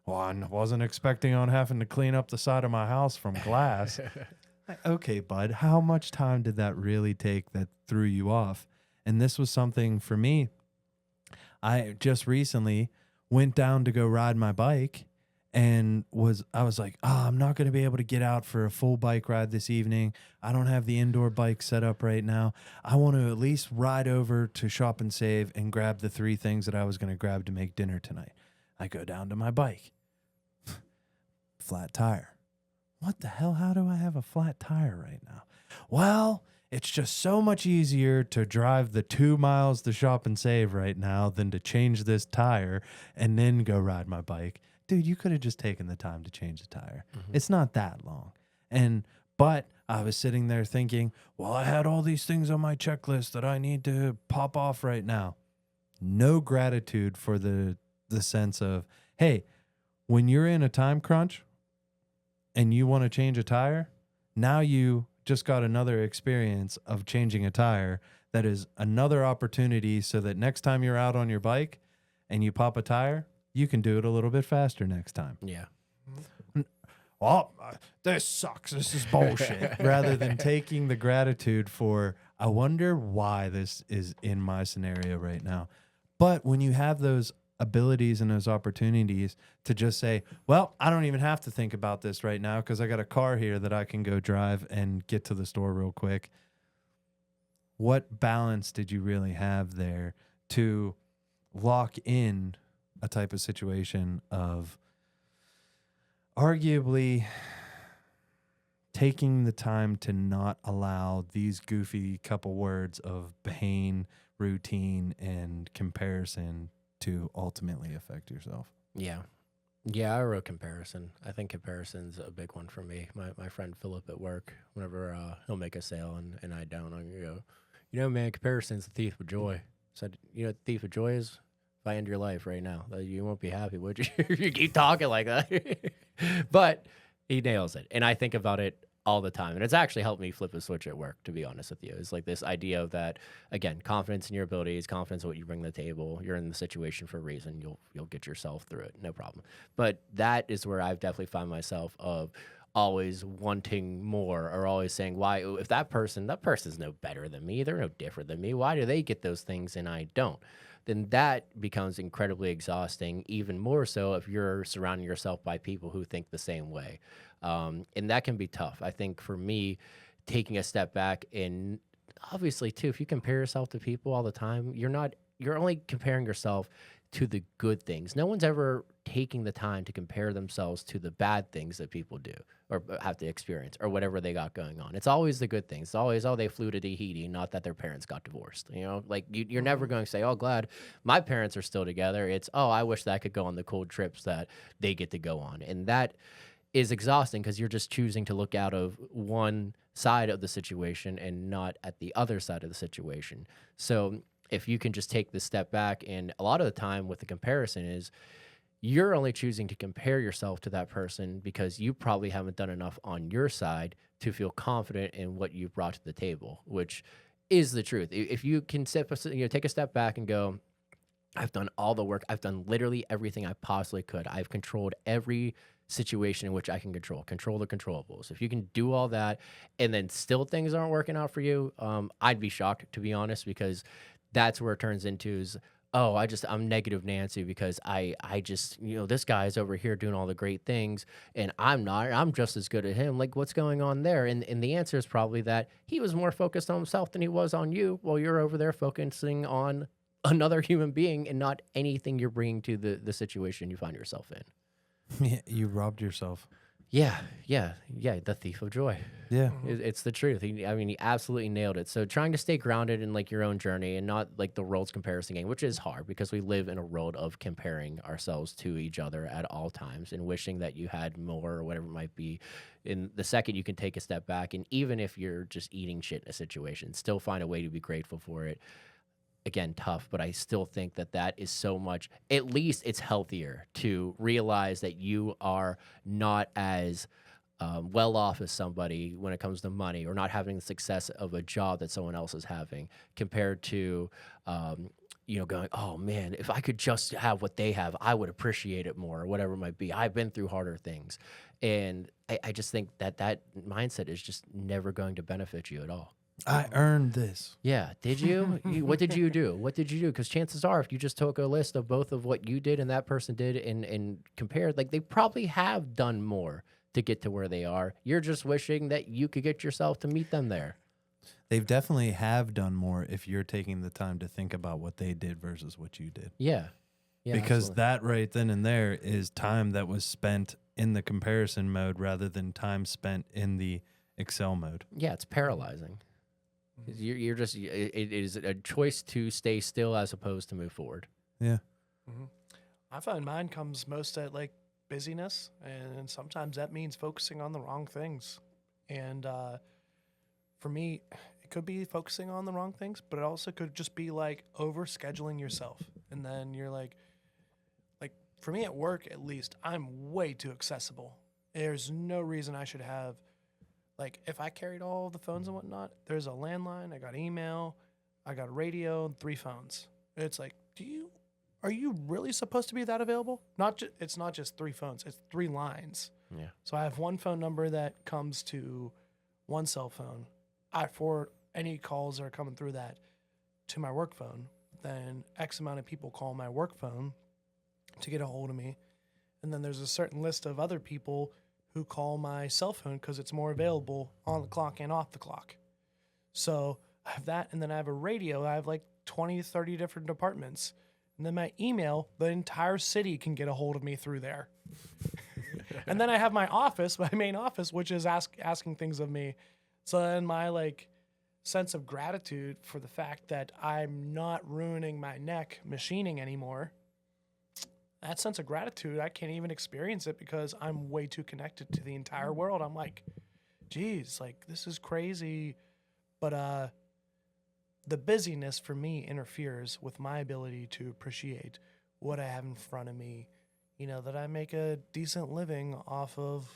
Well, I wasn't expecting on having to clean up the side of my house from glass. Okay, bud, how much time did that really take that threw you off? And this was something for me. I just recently went down to go ride my bike and I was like, I'm not going to be able to get out for a full bike ride this evening. I don't have the indoor bike set up right now. I want to at least ride over to Shop and Save and grab the 3 things that I was going to grab to make dinner tonight. I go down to my bike. Flat tire. What the hell? How do I have a flat tire right now? Well, it's just so much easier to drive the 2 miles to Shop and Save right now than to change this tire and then go ride my bike. Dude, you could have just taken the time to change the tire. Mm-hmm. It's not that long. But I was sitting there thinking, well, I had all these things on my checklist that I need to pop off right now. No gratitude for the sense of, hey, when you're in a time crunch and you want to change a tire, now you just got another experience of changing a tire. That is another opportunity so that next time you're out on your bike and you pop a tire, you can do it a little bit faster next time. Yeah. Oh, this sucks. This is bullshit. Rather than taking the gratitude for, I wonder why this is in my scenario right now. But when you have those abilities and those opportunities to just say, well, I don't even have to think about this right now because I got a car here that I can go drive and get to the store real quick. What balance did you really have there to lock in a type of situation of arguably taking the time to not allow these goofy couple words of pain, routine, and comparison to ultimately affect yourself? Yeah. Yeah, I wrote comparison. I think comparison's a big one for me. My friend Philip at work, whenever he'll make a sale and I don't, I'm going to go, man, comparison's the thief of joy. So, you know what the thief of joy is? If I end your life right now, you won't be happy, would you? You keep talking like that. But he nails it. And I think about it all the time. And it's actually helped me flip a switch at work, to be honest with you. It's like this idea of that, again, confidence in your abilities, confidence in what you bring to the table. You're in the situation for a reason. You'll get yourself through it. No problem. But that is where I've definitely found myself of always wanting more, or always saying, why, if that person's no better than me, they're no different than me, why do they get those things and I don't? Then that becomes incredibly exhausting, even more so if you're surrounding yourself by people who think the same way. And that can be tough. I think for me, taking a step back, and obviously too, if you compare yourself to people all the time, you're only comparing yourself to the good things. No one's ever taking the time to compare themselves to the bad things that people do or have to experience or whatever they got going on. It's always the good things. It's always, they flew to Tahiti, not that their parents got divorced. Like you're never going to say, oh, glad my parents are still together. It's, oh, I wish that I could go on the cool trips that they get to go on. And that is exhausting because you're just choosing to look out of one side of the situation and not at the other side of the situation. So if you can just take the step back, and a lot of the time with the comparison is you're only choosing to compare yourself to that person because you probably haven't done enough on your side to feel confident in what you've brought to the table, which is the truth. If you can take a step back and go, I've done all the work. I've done literally everything I possibly could. I've controlled every situation in which I can control the controllables. If you can do all that and then still things aren't working out for you, I'd be shocked, to be honest, because that's where it turns into is, oh, I'm negative Nancy because I just, this guy's over here doing all the great things and I'm not. I'm just as good as him. Like, what's going on there? And the answer is probably that he was more focused on himself than he was on you, while you're over there focusing on another human being and not anything you're bringing to the situation you find yourself in. Yeah, you robbed yourself. Yeah, the thief of joy. Yeah. It's the truth. I mean, he absolutely nailed it. So trying to stay grounded in like your own journey and not like the world's comparison game, which is hard because we live in a world of comparing ourselves to each other at all times and wishing that you had more or whatever it might be. In the second you can take a step back, and even if you're just eating shit in a situation, still find a way to be grateful for it. Again, tough, but I still think that that is so much, at least it's healthier to realize that you are not as well off as somebody when it comes to money, or not having the success of a job that someone else is having, compared to going, oh man, if I could just have what they have, I would appreciate it more, or whatever it might be. I've been through harder things, and I just think that that mindset is just never going to benefit you at all. I earned this. Yeah. Did you? What did you do? What did you do? Because chances are, if you just took a list of both of what you did and that person did and compared, like, they probably have done more to get to where they are. You're just wishing that you could get yourself to meet them there. They've definitely have done more if you're taking the time to think about what they did versus what you did. Yeah. Yeah. Because absolutely. that right then and there is time that was spent in the comparison mode rather than time spent in the Excel mode. Yeah, it's paralyzing. You're just, it is a choice to stay still as opposed to move forward. Yeah. I find mine comes most at like busyness, and sometimes that means focusing on the wrong things. And for me, it could be focusing on the wrong things, but it also could just be like over scheduling yourself. And then you're like for me at work, at least, I'm way too accessible. There's no reason I should have, like, if I carried all the phones and whatnot, there's a landline, I got email, I got a radio, and 3 phones. It's like, are you really supposed to be that available? It's not just 3 phones, it's 3 lines. Yeah. So I have one phone number that comes to one cell phone. I forward any calls that are coming through that to my work phone. Then X amount of people call my work phone to get a hold of me. And then there's a certain list of other people who call my cell phone because it's more available on the clock and off the clock. So I have that, and then I have a radio. I have like 20, 30 different departments. And then my email, the entire city can get a hold of me through there. And then I have my office, my main office, which is asking things of me. So then my like sense of gratitude for the fact that I'm not ruining my neck machining anymore, that sense of gratitude, I can't even experience it because I'm way too connected to the entire world. I'm like, geez, like, this is crazy. But the busyness for me interferes with my ability to appreciate what I have in front of me. You know, that I make a decent living off of,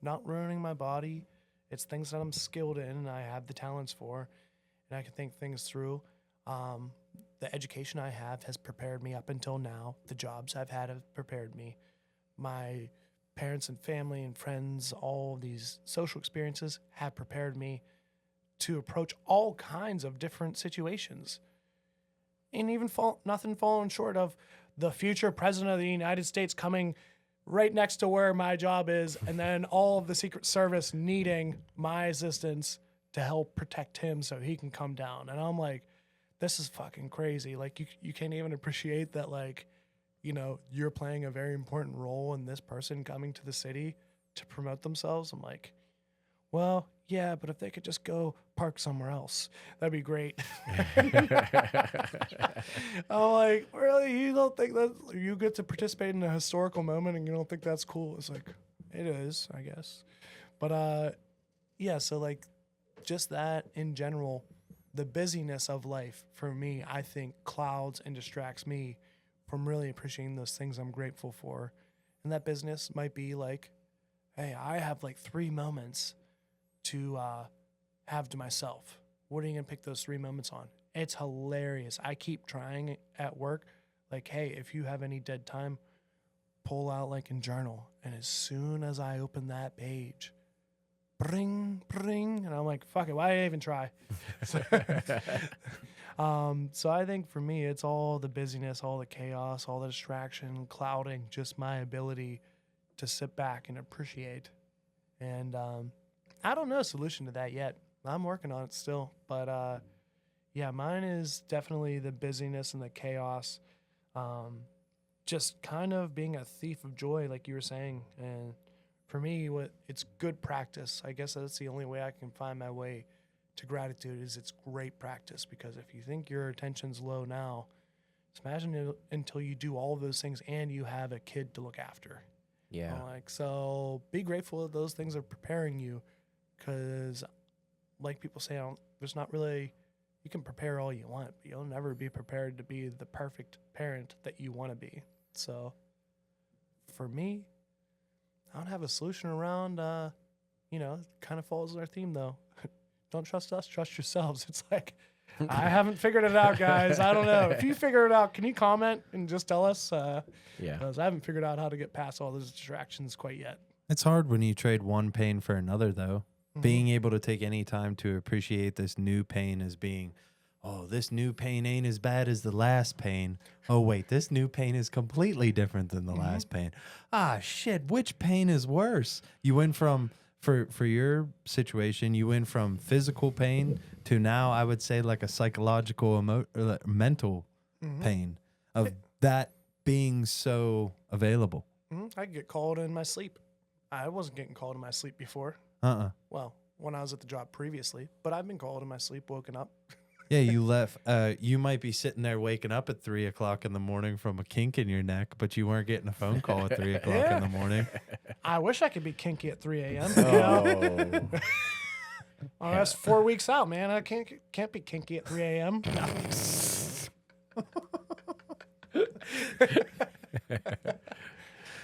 not ruining my body. It's things that I'm skilled in and I have the talents for, and I can think things through. The education I have has prepared me up until now. The jobs I've had have prepared me. My parents and family and friends, all of these social experiences have prepared me to approach all kinds of different situations. And even nothing falling short of the future president of the United States coming right next to where my job is, and then all of the Secret Service needing my assistance to help protect him so he can come down. And I'm like, this is fucking crazy. Like, you can't even appreciate that, like, you're playing a very important role in this person coming to the city to promote themselves. I'm like, well, yeah, but if they could just go park somewhere else, that'd be great. I'm like, really? You don't think that you get to participate in a historical moment and you don't think that's cool? It's like, it is, I guess. But, yeah, so, like, just that in general, the busyness of life for me, I think clouds and distracts me from really appreciating those things I'm grateful for. And that business might be like, hey, I have like 3 moments to have to myself. What are you going to pick those 3 moments on? It's hilarious. I keep trying at work. Like, hey, if you have any dead time, pull out like a journal. And as soon as I open that page, bring, and I'm like, fuck it, why did I even try? So I think for me, it's all the busyness, all the chaos, all the distraction, clouding just my ability to sit back and appreciate. And I don't know a solution to that yet. I'm working on it still. But yeah, mine is definitely the busyness and the chaos. Just kind of being a thief of joy, like you were saying. And for me, what it's good practice. I guess that's the only way I can find my way to gratitude is it's great practice, because if you think your attention's low now, just imagine it until you do all of those things and you have a kid to look after. Yeah. Like, so be grateful that those things are preparing you, because like people say, there's not really, you can prepare all you want, but you'll never be prepared to be the perfect parent that you want to be. So for me, I don't have a solution around, it kind of follows our theme though. Don't trust us, trust yourselves. It's like, I haven't figured it out, guys. I don't know. If you figure it out, can you comment and just tell us? Yeah. Because I haven't figured out how to get past all those distractions quite yet. It's hard when you trade one pain for another, though. Mhm. Being able to take any time to appreciate this new pain as being, oh, this new pain ain't as bad as the last pain. Oh, wait, this new pain is completely different than the last pain. Ah, shit, which pain is worse? You went from, for your situation, you went from physical pain to now, I would say, like a psychological, mental pain of that being so available. I get called in my sleep. I wasn't getting called in my sleep before. Well, when I was at the job previously, but I've been called in my sleep, woken up. Yeah, you left. You might be sitting there waking up at 3 o'clock in the morning from a kink in your neck, but you weren't getting a phone call at 3 o'clock in the morning. I wish I could be kinky at 3 a.m. Oh. Oh, that's 4 weeks out, man. I can't be kinky at 3 a.m.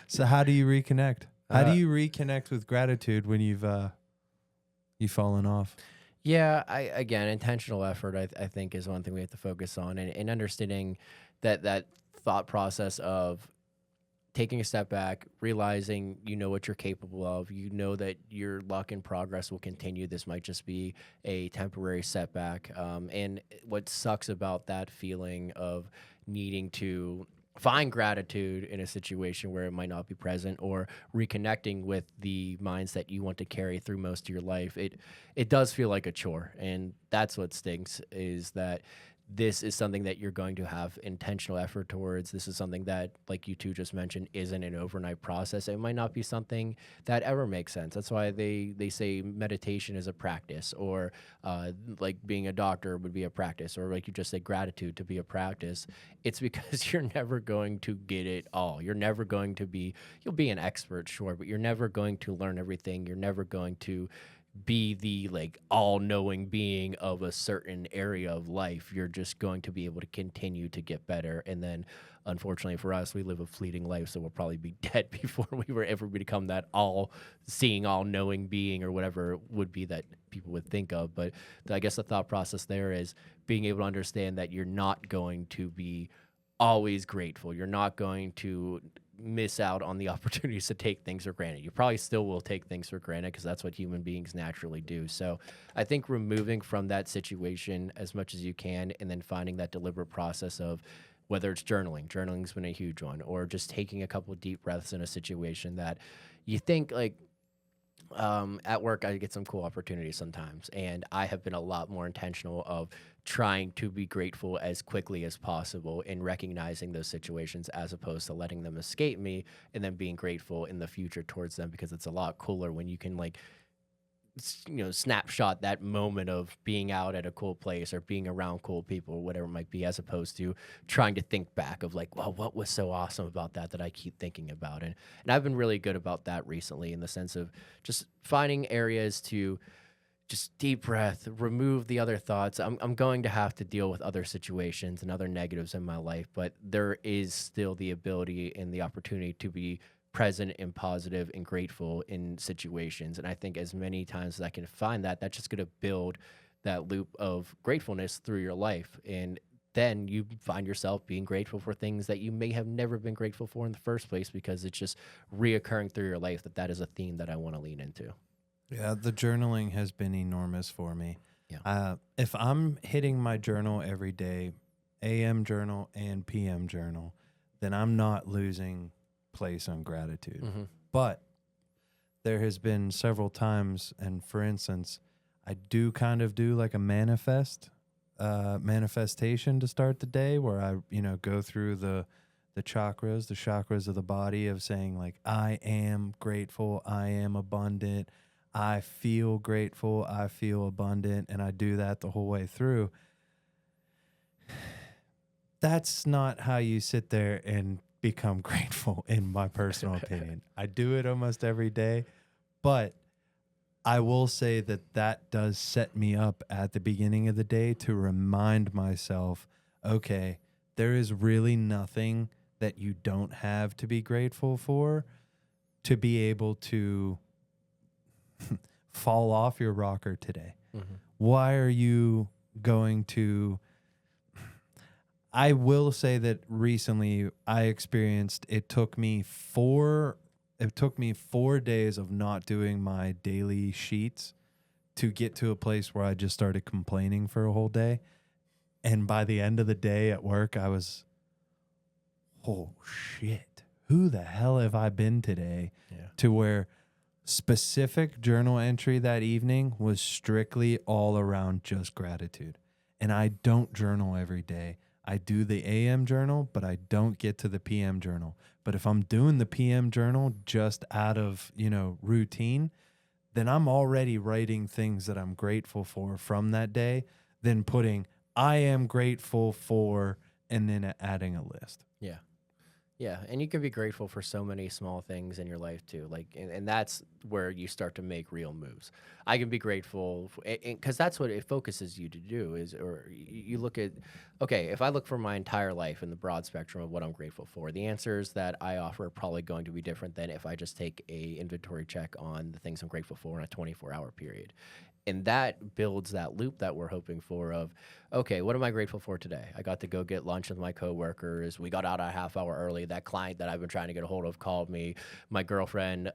So how do you reconnect? How do you reconnect with gratitude when you've fallen off? Yeah, again, intentional effort, I think, is one thing we have to focus on, and understanding that thought process of taking a step back, realizing you know what you're capable of, you know that your luck and progress will continue. This might just be a temporary setback. And what sucks about that feeling of needing to find gratitude in a situation where it might not be present, or reconnecting with the mindset you want to carry through most of your life, it does feel like a chore. And that's what stinks, is that this is something that you're going to have intentional effort towards. This is something that, like you two just mentioned, isn't an overnight process. It might not be something that ever makes sense. That's why they say meditation is a practice, or like being a doctor would be a practice, or like you just said, gratitude to be a practice. It's because you're never going to get it all. You're never going to be, you'll be an expert, sure, but you're never going to learn everything. You're never going to be the like all-knowing being of a certain area of life. You're just going to be able to continue to get better. And then unfortunately for us, we live a fleeting life, so we'll probably be dead before we were ever become that all-seeing, all-knowing being, or whatever it would be that people would think of. But I guess the thought process there is being able to understand that you're not going to be always grateful. You're not going to miss out on the opportunities to take things for granted. You probably still will take things for granted, because that's what human beings naturally do. So I think removing from that situation as much as you can, and then finding that deliberate process of whether it's journaling's been a huge one, or just taking a couple of deep breaths in a situation that you think like, at work, I get some cool opportunities sometimes, and I have been a lot more intentional of trying to be grateful as quickly as possible, and recognizing those situations as opposed to letting them escape me, and then being grateful in the future towards them, because it's a lot cooler when you can like snapshot that moment of being out at a cool place or being around cool people or whatever it might be, as opposed to trying to think back of like, well, what was so awesome about that I keep thinking about. And I've been really good about that recently, in the sense of just finding areas to just deep breath, remove the other thoughts. I'm going to have to deal with other situations and other negatives in my life, but there is still the ability and the opportunity to be present and positive and grateful in situations. And I think as many times as I can find that, that's just going to build that loop of gratefulness through your life. And then you find yourself being grateful for things that you may have never been grateful for in the first place, because it's just reoccurring through your life that is a theme that I want to lean into. Yeah, the journaling has been enormous for me. Yeah. If I'm hitting my journal every day, AM journal and PM journal, then I'm not losing place on gratitude. Mm-hmm. But there has been several times, and for instance, I do kind of do like a manifestation to start the day, where I go through the the chakras of the body, of saying like, I am grateful, I am abundant, I feel grateful, I feel abundant, and I do that the whole way through. That's not how you sit there and become grateful, in my personal opinion. I do it almost every day, but I will say that that does set me up at the beginning of the day to remind myself, okay, there is really nothing that you don't have to be grateful for to be able to fall off your rocker today. Mm-hmm. Why are you going to... I will say that recently I experienced, it took me 4 days of not doing my daily sheets to get to a place where I just started complaining for a whole day. And by the end of the day at work, I was, oh shit, who the hell have I been today? Yeah. To where specific journal entry that evening was strictly all around just gratitude. And I don't journal every day. I do the AM journal, but I don't get to the PM journal. But if I'm doing the PM journal just out of, routine, then I'm already writing things that I'm grateful for from that day, then putting I am grateful for, and then adding a list. Yeah. Yeah, and you can be grateful for so many small things in your life too. Like, and that's where you start to make real moves. I can be grateful because that's what it focuses you to do is, or you look at, okay, if I look for my entire life in the broad spectrum of what I'm grateful for, the answers that I offer are probably going to be different than if I just take a inventory check on the things I'm grateful for in a 24-hour period. And that builds that loop that we're hoping for of, okay, what am I grateful for today? I got to go get lunch with my coworkers. We got out a half hour early. That client that I've been trying to get a hold of called me. My girlfriend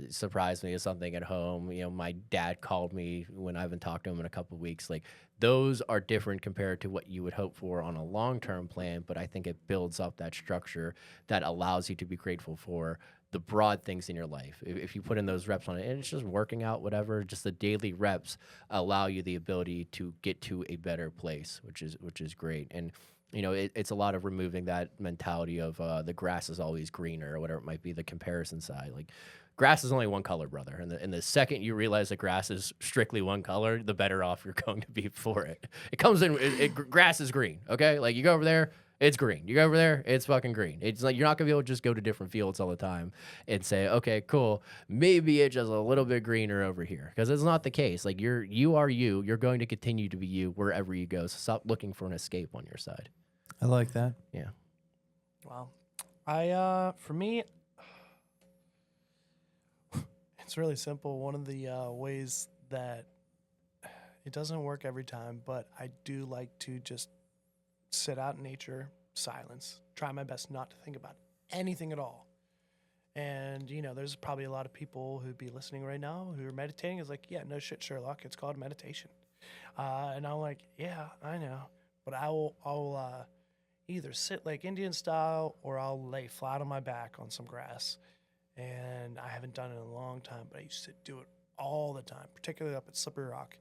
surprised me with something at home. My dad called me when I haven't talked to him in a couple of weeks. Like, those are different compared to what you would hope for on a long-term plan, but I think it builds up that structure that allows you to be grateful for the broad things in your life. If you put in those reps on it, and it's just working out, whatever, just the daily reps allow you the ability to get to a better place, which is great. And it's a lot of removing that mentality of the grass is always greener or whatever it might be, the comparison side. Like, grass is only one color, brother. And the second you realize that grass is strictly one color, the better off you're going to be for it. It comes in, grass is green, okay? Like, you go over there, it's green. You go over there, it's fucking green. It's like you're not gonna be able to just go to different fields all the time and say, okay, cool, maybe it's just a little bit greener over here, because it's not the case. Like, you are you. You're going to continue to be you wherever you go. So stop looking for an escape on your side. I like that. Yeah. Wow. For me, it's really simple. One of the ways that it doesn't work every time, but I do like to just sit out in nature, silence, try my best not to think about anything at all. And, there's probably a lot of people who'd be listening right now who are meditating. Is like, yeah, no shit, Sherlock, it's called meditation. And I'm like, yeah, I know. But I'll either sit like Indian style or I'll lay flat on my back on some grass. And I haven't done it in a long time, but I used to do it all the time, particularly up at Slippery Rock.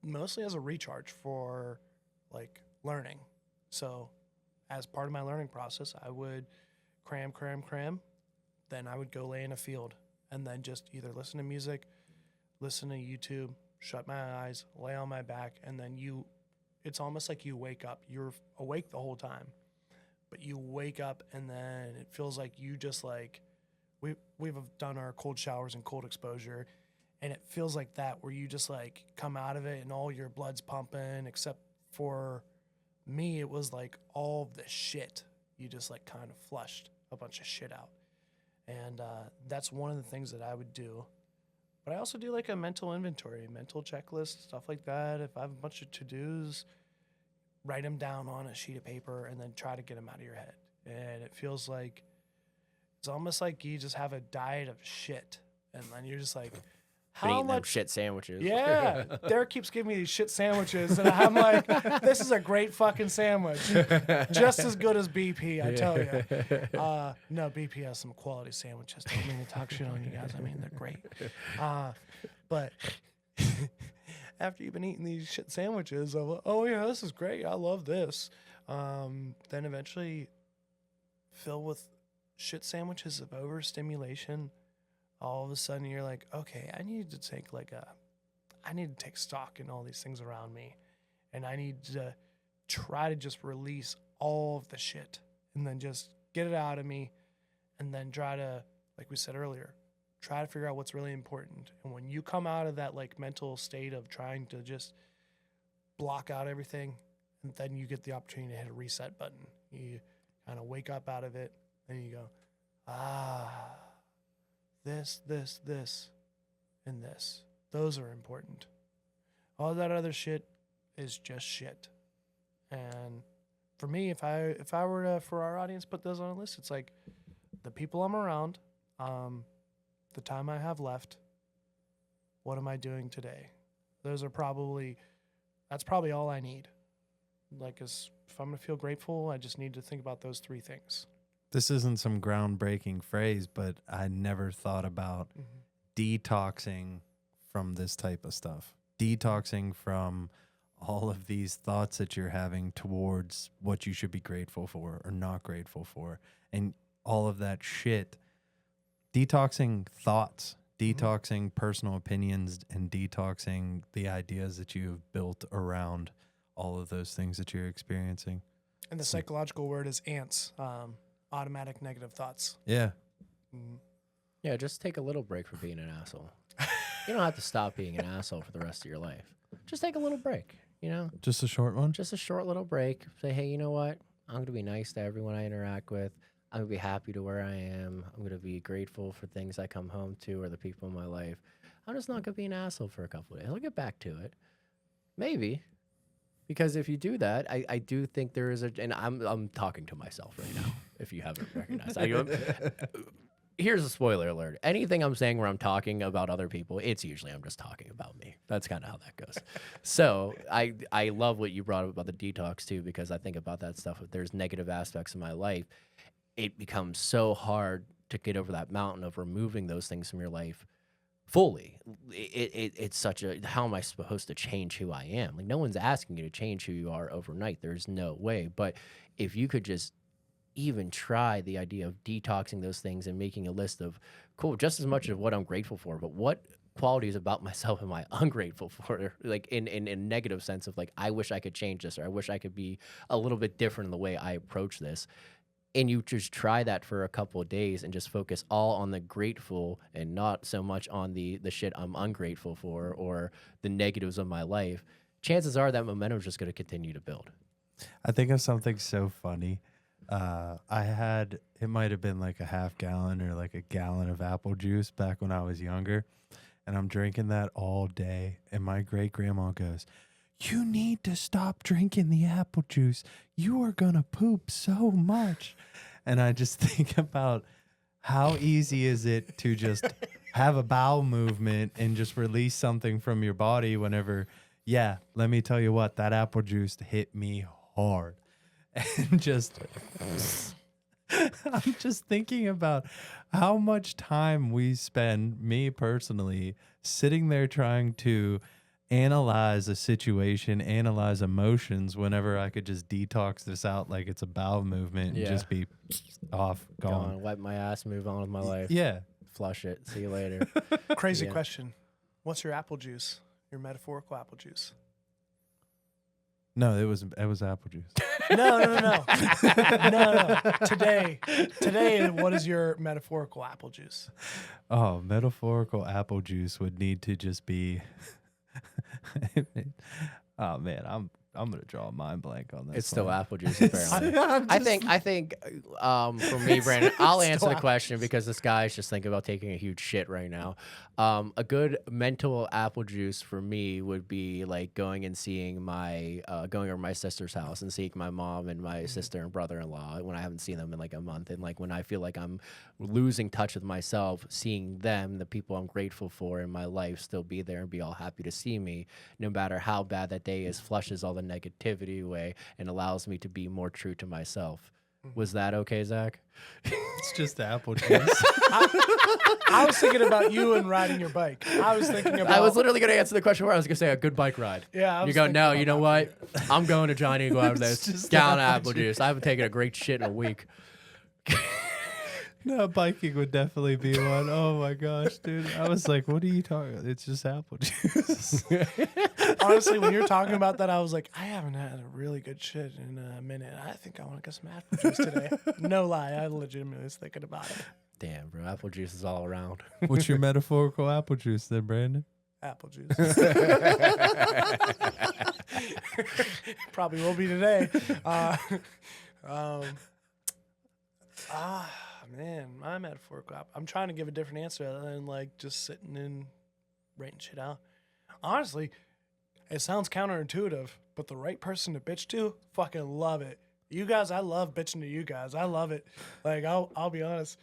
Mostly as a recharge for like learning. So as part of my learning process, I would cram. Then I would go lay in a field and then just either listen to music, listen to YouTube, shut my eyes, lay on my back. And then it's almost like you wake up. You're awake the whole time, but you wake up and then it feels like you just like, we've done our cold showers and cold exposure. And it feels like that where you just like come out of it and all your blood's pumping, except for me, it was like all the shit. You just like kind of flushed a bunch of shit out. And that's one of the things that I would do. But I also do like a mental inventory, mental checklist, stuff like that. If I have a bunch of to-dos, write them down on a sheet of paper and then try to get them out of your head. And it feels like, it's almost like you just have a diet of shit. And then you're just like, Been how eating them much shit sandwiches. Yeah, Derek keeps giving me these shit sandwiches, and I'm like, this is a great fucking sandwich, just as good as BP, I tell you. No, BP has some quality sandwiches. Don't mean to talk shit on you guys. I mean, they're great. But after you've been eating these shit sandwiches, I'm like, oh yeah, this is great. I love this. Then eventually, filled with shit sandwiches of overstimulation, all of a sudden you're like, okay, I need to take stock in all these things around me, and I need to try to just release all of the shit and then just get it out of me, and then try to, like we said earlier, try to figure out what's really important. And when you come out of that like mental state of trying to just block out everything, and then you get the opportunity to hit a reset button. You kind of wake up out of it, and you go, this, and this. Those are important. All that other shit is just shit. And for me, if I were to, for our audience, put those on a list, it's like the people I'm around, the time I have left, what am I doing today? That's probably all I need. Like, if I'm going to feel grateful, I just need to think about those three things. This isn't some groundbreaking phrase, but I never thought about detoxing from this type of stuff. Detoxing from all of these thoughts that you're having towards what you should be grateful for or not grateful for. And all of that shit. Detoxing thoughts, detoxing personal opinions, and detoxing the ideas that you have built around all of those things that you're experiencing. And the psychological word is ants, automatic negative thoughts. Yeah. Yeah, just take a little break from being an asshole. You don't have to stop being an asshole for the rest of your life. Just take a little break, you know? Just a short one? Just a short little break. Say, hey, you know what? I'm going to be nice to everyone I interact with. I'm going to be happy to where I am. I'm going to be grateful for things I come home to or the people in my life. I'm just not going to be an asshole for a couple of days. I'll get back to it. Maybe. Because if you do that, I do think there is and I'm talking to myself right now, if you haven't recognized. Here's a spoiler alert. Anything I'm saying where I'm talking about other people, it's usually I'm just talking about me. That's kind of how that goes. So I love what you brought up about the detox too, because I think about that stuff. If there's negative aspects of my life, it becomes so hard to get over that mountain of removing those things from your life fully. It's such a, how am I supposed to change who I am? Like, no one's asking you to change who you are overnight. There's no way. But if you could just even try the idea of detoxing those things and making a list of, cool, just as much of what I'm grateful for, but what qualities about myself am I ungrateful for? Like in a negative sense of like, I wish I could change this, or I wish I could be a little bit different in the way I approach this. And you just try that for a couple of days and just focus all on the grateful and not so much on the shit I'm ungrateful for or the negatives of my life. Chances are that momentum is just going to continue to build. I think of something so funny. It might have been like a half gallon or like a gallon of apple juice back when I was younger. And I'm drinking that all day. And my great grandma goes, "You need to stop drinking the apple juice. You are going to poop so much." And I just think about how easy is it to just have a bowel movement and just release something from your body whenever, yeah, let me tell you what, that apple juice hit me hard. And just, I'm just thinking about how much time we spend, me personally, sitting there trying to analyze a situation, analyze emotions, whenever I could just detox this out like it's a bowel movement and just be off, gone. Wipe my ass, move on with my life. Yeah. Flush it. See you later. Crazy question. What's your apple juice? Your metaphorical apple juice? No, it was apple juice. No. Today, what is your metaphorical apple juice? Oh, metaphorical apple juice would need to just be. Oh man, I'm gonna draw a mind blank on this. It's still apple juice, apparently. I think for me, Brandon, I'll answer the question because this guy's just thinking about taking a huge shit right now. A good mental apple juice for me would be like going and seeing going over my sister's house and seeing my mom and my sister and brother-in-law when I haven't seen them in like a month, and like when I feel like I'm losing touch with myself, seeing them, the people I'm grateful for in my life, still be there and be all happy to see me, no matter how bad that day is, flushes all the negativity away and allows me to be more true to myself. Was that okay, Zach? It's just apple juice. I was thinking about you and riding your bike. I was literally going to answer the question where I was going to say a good bike ride. Yeah. You go, no, you know what? I'm going to Johnny and go out with this gallon of apple juice. I haven't taken a great shit in a week. No, biking would definitely be one. Oh my gosh, dude. I was like, what are you talking about? It's just apple juice. Honestly, when you're talking about that, I was like, I haven't had a really good shit in a minute. I think I want to get some apple juice today. No lie, I legitimately was thinking about it. Damn, bro. Apple juice is all around. What's your metaphorical apple juice then, Brandon? Apple juice. Probably will be today. Man, my metaphorical apple. I'm trying to give a different answer other than like just sitting and writing shit out. Honestly, it sounds counterintuitive, but the right person to bitch to, fucking love it. You guys, I love bitching to you guys. I love it. Like, I'll be honest.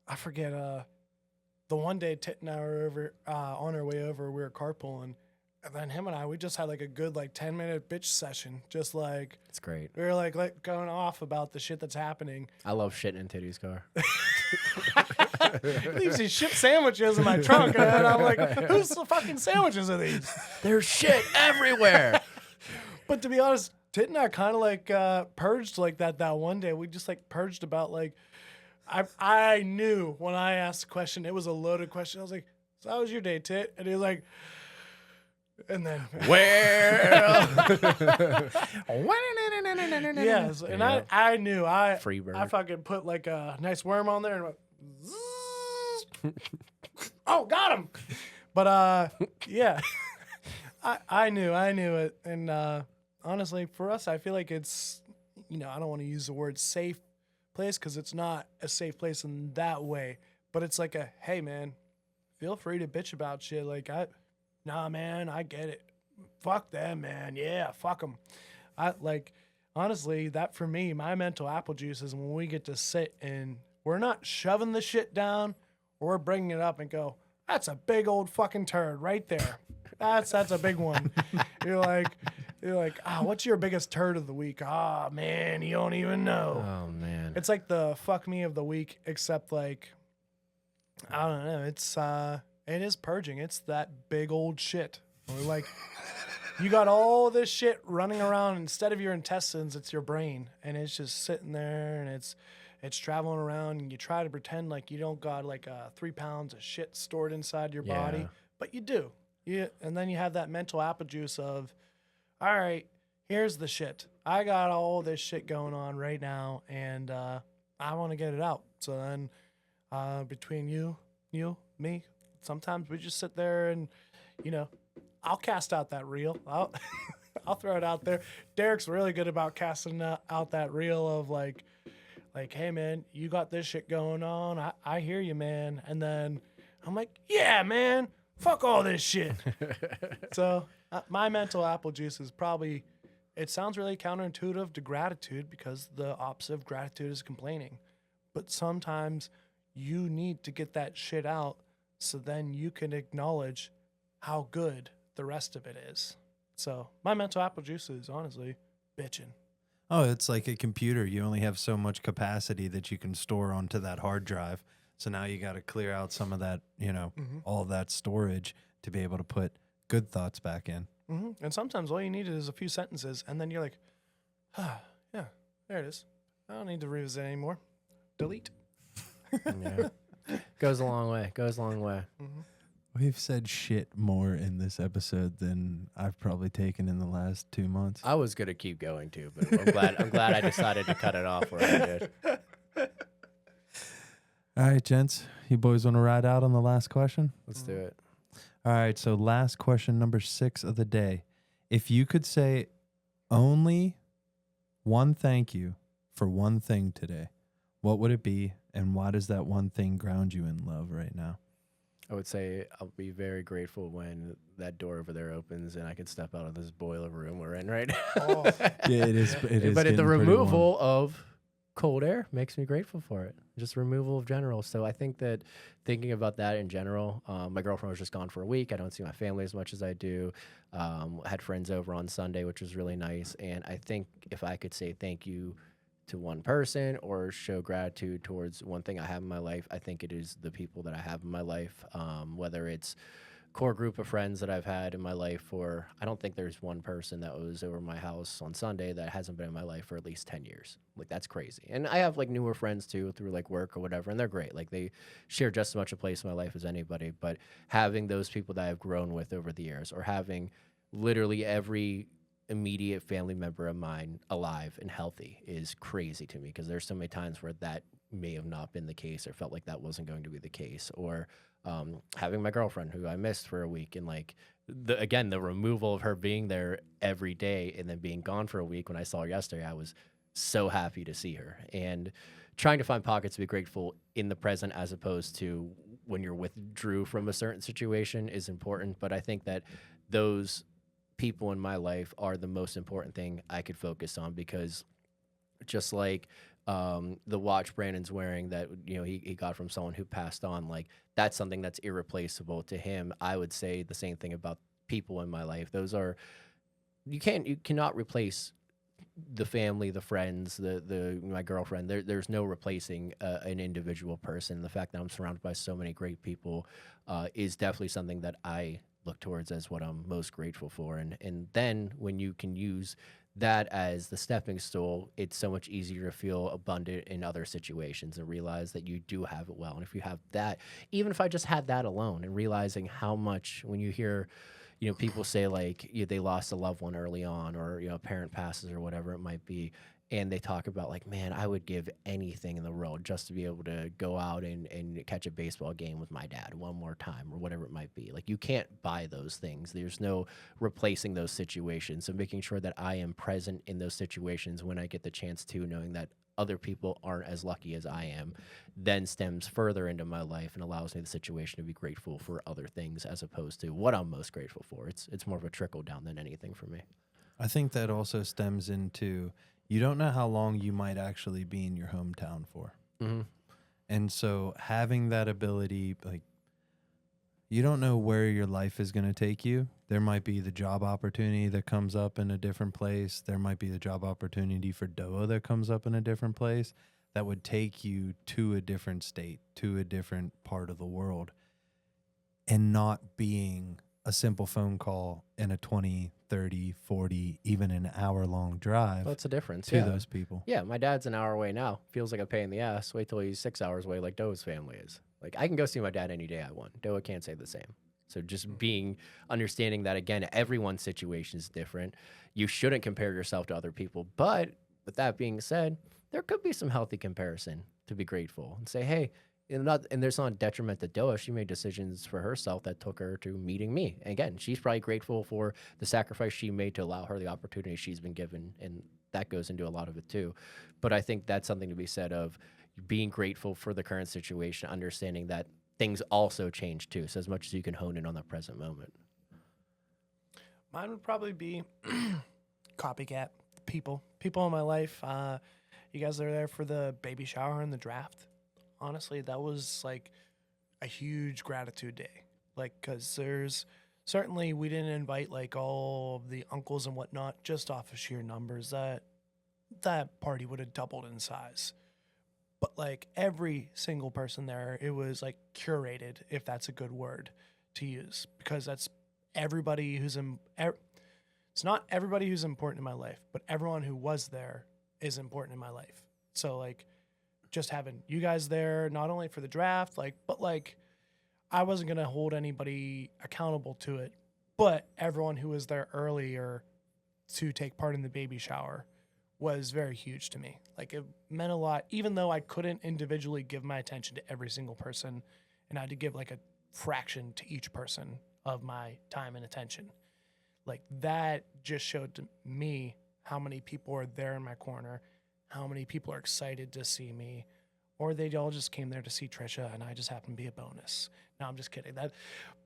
I forget, the one day Tit and I were over, on our way over, we were carpooling, and then him and I, we just had like a good, like 10-minute bitch session. Just like, It's great. we were like going off about the shit that's happening. I love shitting in Titty's car. Leaves these shit sandwiches in my trunk, and I'm like, whose fucking sandwiches are these? There's shit everywhere. But to be honest, Tit and I kind of like purged like that one day. We just like purged about like, I knew when I asked the question, it was a loaded question. I was like, so how was your day, Tit? And he was like, and then Well. yes, and Yeah. I knew Free bird. I fucking put like a nice worm on there and went, zzz. Oh, got him. But yeah, I knew it, and honestly, for us, I feel like it's, I don't want to use the word safe place because it's not a safe place in that way, but it's like a, hey man, feel free to bitch about shit. Like nah man, I get it. Fuck them, man. Yeah, fuck them. Honestly, that for me, my mental apple juice is when we get to sit and we're not shoving the shit down, or we're bringing it up and go, that's a big old fucking turd right there. That's a big one. You're like, what's your biggest turd of the week? Ah, man, you don't even know. Oh, man. It's like the fuck me of the week, except like, I don't know. It is purging. It's that big old shit. Or like, you got all this shit running around. Instead of your intestines, it's your brain, and it's just sitting there, and it's traveling around, and you try to pretend like you don't got like 3 pounds of shit stored inside your body, but you do. And then you have that mental apple juice of, all right, here's the shit. I got all this shit going on right now, and I want to get it out. So then between you, me, sometimes we just sit there and, I'll cast out that reel. I'll throw it out there. Derek's really good about casting out that reel of like, hey, man, you got this shit going on. I hear you, man. And then I'm like, yeah, man, fuck all this shit. So my mental apple juice is probably, it sounds really counterintuitive to gratitude because the opposite of gratitude is complaining. But sometimes you need to get that shit out so then you can acknowledge how good the rest of it is. So my mental apple juice is honestly bitching. Oh, it's like a computer. You only have so much capacity that you can store onto that hard drive. So now you got to clear out some of that, all that storage to be able to put good thoughts back in. Mm-hmm. And sometimes all you need is a few sentences, and then you're like, yeah, there it is. I don't need to revisit anymore. Delete. Yeah. Goes a long way. Mm-hmm. We've said shit more in this episode than I've probably taken in the last 2 months. I was gonna keep going too, but I'm glad I decided to cut it off where I did. All right, gents, you boys want to ride out on the last question? Let's do it. All right, so last question, number 6 of the day. If you could say only one thank you for one thing today, what would it be, and why does that one thing ground you in love right now? I would say I'll be very grateful when that door over there opens and I can step out of this boiler room we're in right now. Oh. Yeah, it is. It is. But the getting pretty removal warm. of cold air makes me grateful for it. Just removal of general. So I think that thinking about that in general, my girlfriend was just gone for a week. I don't see my family as much as I do. Had friends over on Sunday, which was really nice. And I think if I could say thank you to one person or show gratitude towards one thing I have in my life, I think it is the people that I have in my life, whether it's core group of friends that I've had in my life for, I don't think there's one person that was over my house on Sunday that hasn't been in my life for at least 10 years. Like, that's crazy. And I have like newer friends too through like work or whatever, and they're great. Like, they share just as much a place in my life as anybody. But having those people that I've grown with over the years, or having literally every immediate family member of mine alive and healthy, is crazy to me, because there's so many times where that may have not been the case, or felt like that wasn't going to be the case. Or having my girlfriend who I missed for a week, and like the removal of her being there every day and then being gone for a week. When I saw her yesterday, I was so happy to see her. And trying to find pockets to be grateful in the present, as opposed to when you're withdrew from a certain situation, is important. But I think that those people in my life are the most important thing I could focus on, because just like the watch Brandon's wearing that he got from someone who passed on, like, that's something that's irreplaceable to him. I would say the same thing about people in my life. Those are, you cannot replace the family, the friends, the my girlfriend. There's no replacing an individual person. The fact that I'm surrounded by so many great people is definitely something that I look towards as what I'm most grateful for. And then when you can use that as the stepping stool, it's so much easier to feel abundant in other situations and realize that you do have it well. And if you have that, even if I just had that alone, and realizing how much, when you hear people say like they lost a loved one early on, or a parent passes or whatever it might be, and they talk about like, man, I would give anything in the world just to be able to go out and catch a baseball game with my dad one more time, or whatever it might be. Like, you can't buy those things. There's no replacing those situations. So making sure that I am present in those situations when I get the chance to, knowing that other people aren't as lucky as I am, then stems further into my life and allows me the situation to be grateful for other things, as opposed to what I'm most grateful for. It's more of a trickle down than anything for me. I think that also stems into, you don't know how long you might actually be in your hometown for. Mm-hmm. And so having that ability, like, you don't know where your life is going to take you. There might be the job opportunity that comes up in a different place. There might be the job opportunity for DOA that comes up in a different place that would take you to a different state, to a different part of the world, and not being a simple phone call and a 20, 30, 40, even an hour-long drive. Well, that's a difference to those people. Yeah, my dad's an hour away now. Feels like a pain in the ass. Wait till he's 6 hours away, like Doa's family is. Like, I can go see my dad any day I want. Doa can't say the same. So just understanding that, again, everyone's situation is different. You shouldn't compare yourself to other people. But with that being said, there could be some healthy comparison to be grateful and say, hey, and there's not a detriment to Doa. She made decisions for herself that took her to meeting me. And again, she's probably grateful for the sacrifice she made to allow her the opportunity she's been given. And that goes into a lot of it too. But I think that's something to be said of being grateful for the current situation, understanding that things also change too. So as much as you can hone in on the present moment. Mine would probably be copycat people in my life. You guys are there for the baby shower and the draft. Honestly, that was like a huge gratitude day. Like, because there's certainly, we didn't invite like all of the uncles and whatnot just off of sheer numbers. That party would have doubled in size. But like every single person there, it was like curated, if that's a good word to use, because that's everybody who's it's not everybody who's important in my life, but everyone who was there is important in my life. So like, just having you guys there, not only for the draft, but I wasn't going to hold anybody accountable to it, but everyone who was there earlier to take part in the baby shower was very huge to me. Like, it meant a lot, even though I couldn't individually give my attention to every single person, and I had to give like a fraction to each person of my time and attention. Like, that just showed to me how many people are there in my corner, how many people are excited to see me, or they all just came there to see Trisha and I just happened to be a bonus. No, I'm just kidding.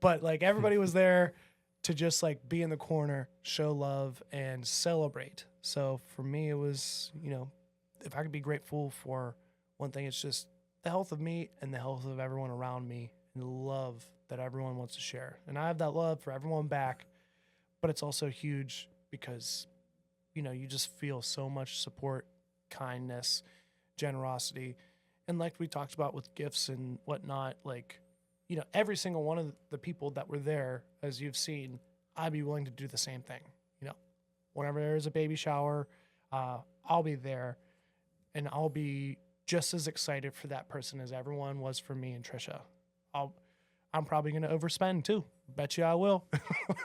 But like, everybody was there to just like be in the corner, show love, and celebrate. So for me, it was, if I could be grateful for one thing, it's just the health of me and the health of everyone around me, and the love that everyone wants to share. And I have that love for everyone back, but it's also huge because, you just feel so much support, kindness, generosity. And like we talked about with gifts and whatnot, like, every single one of the people that were there, as you've seen, I'd be willing to do the same thing. Whenever there's a baby shower, I'll be there, and I'll be just as excited for that person as everyone was for me and Trisha. I'm probably going to overspend too. Bet you I will.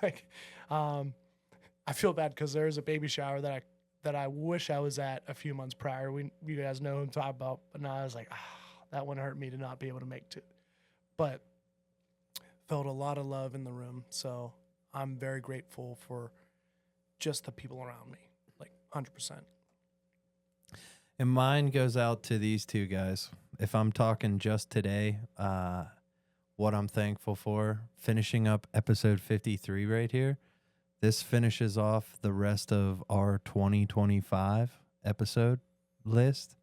I feel bad because there's a baby shower that I wish I was at a few months prior. You guys know what I'm talking about, but now I was like, that one hurt me to not be able to make it. But felt a lot of love in the room, so I'm very grateful for just the people around me, 100%. And mine goes out to these two guys. If I'm talking just today, what I'm thankful for, finishing up episode 53 right here. This finishes off the rest of our 2025 episode list.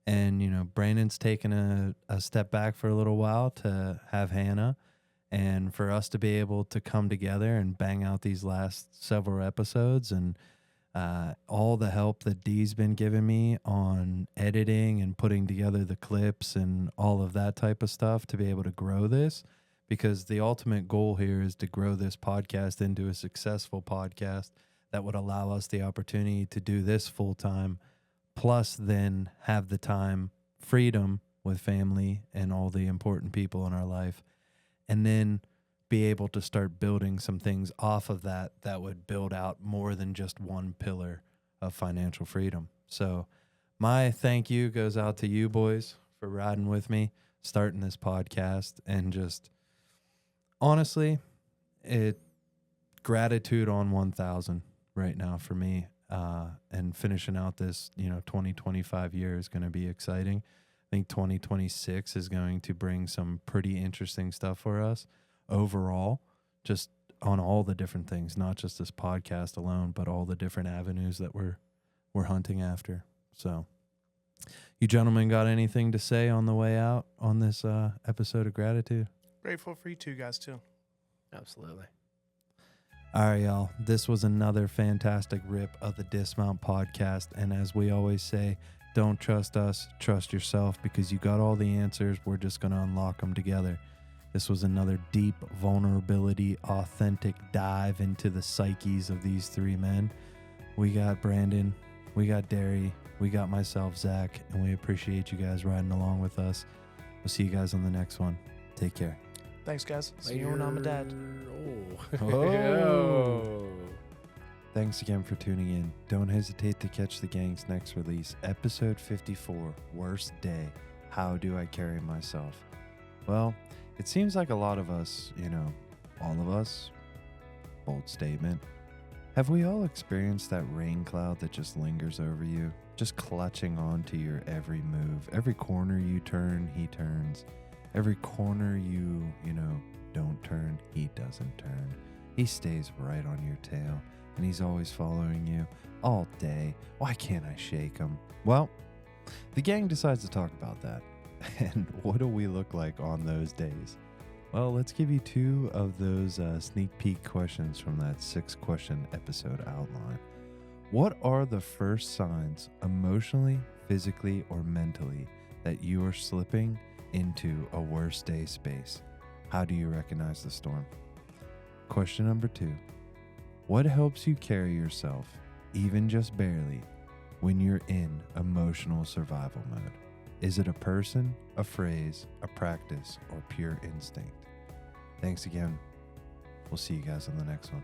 And, Brandon's taken a step back for a little while to have Hannah. And for us to be able to come together and bang out these last several episodes, and all the help that Dee's been giving me on editing and putting together the clips and all of that type of stuff to be able to grow this, because the ultimate goal here is to grow this podcast into a successful podcast that would allow us the opportunity to do this full time, plus then have the time, freedom with family and all the important people in our life, and then be able to start building some things off of that would build out more than just one pillar of financial freedom. So my thank you goes out to you boys for riding with me, starting this podcast, and just honestly, gratitude on 1,000 right now for me. And finishing out this, 2025 year is going to be exciting. I think 2026 is going to bring some pretty interesting stuff for us overall, just on all the different things, not just this podcast alone, but all the different avenues that we're hunting after. So you gentlemen got anything to say on the way out on this episode of Gratitude? Grateful for you two guys too. Absolutely. All right, y'all. This was another fantastic rip of the Dismount podcast. And as we always say, don't trust us, trust yourself, because you got all the answers. We're just going to unlock them together. This was another deep vulnerability, authentic dive into the psyches of these three men. We got Brandon, we got Derry, we got myself, Zach, and we appreciate you guys riding along with us. We'll see you guys on the next one. Take care. Thanks, guys. See you when I'm a dad. Oh. Thanks again for tuning in. Don't hesitate to catch the gang's next release, episode 54, Worst Day. How do I carry myself? Well, it seems like a lot of us, all of us, bold statement, have we all experienced that rain cloud that just lingers over you, just clutching on to your every move? Every corner you turn, he turns. Every corner you don't turn, he doesn't turn. He stays right on your tail, and he's always following you all day. Why can't I shake him? Well, the gang decides to talk about that. And what do we look like on those days? Well, let's give you two of those sneak peek questions from that 6-question episode outline. What are the first signs, emotionally, physically, or mentally, that you are slipping into a worst day space? How do you recognize the storm? Question number 2. What helps you carry yourself, even just barely, when you're in emotional survival mode? Is it a person, a phrase, a practice, or pure instinct? Thanks again. We'll see you guys on the next one.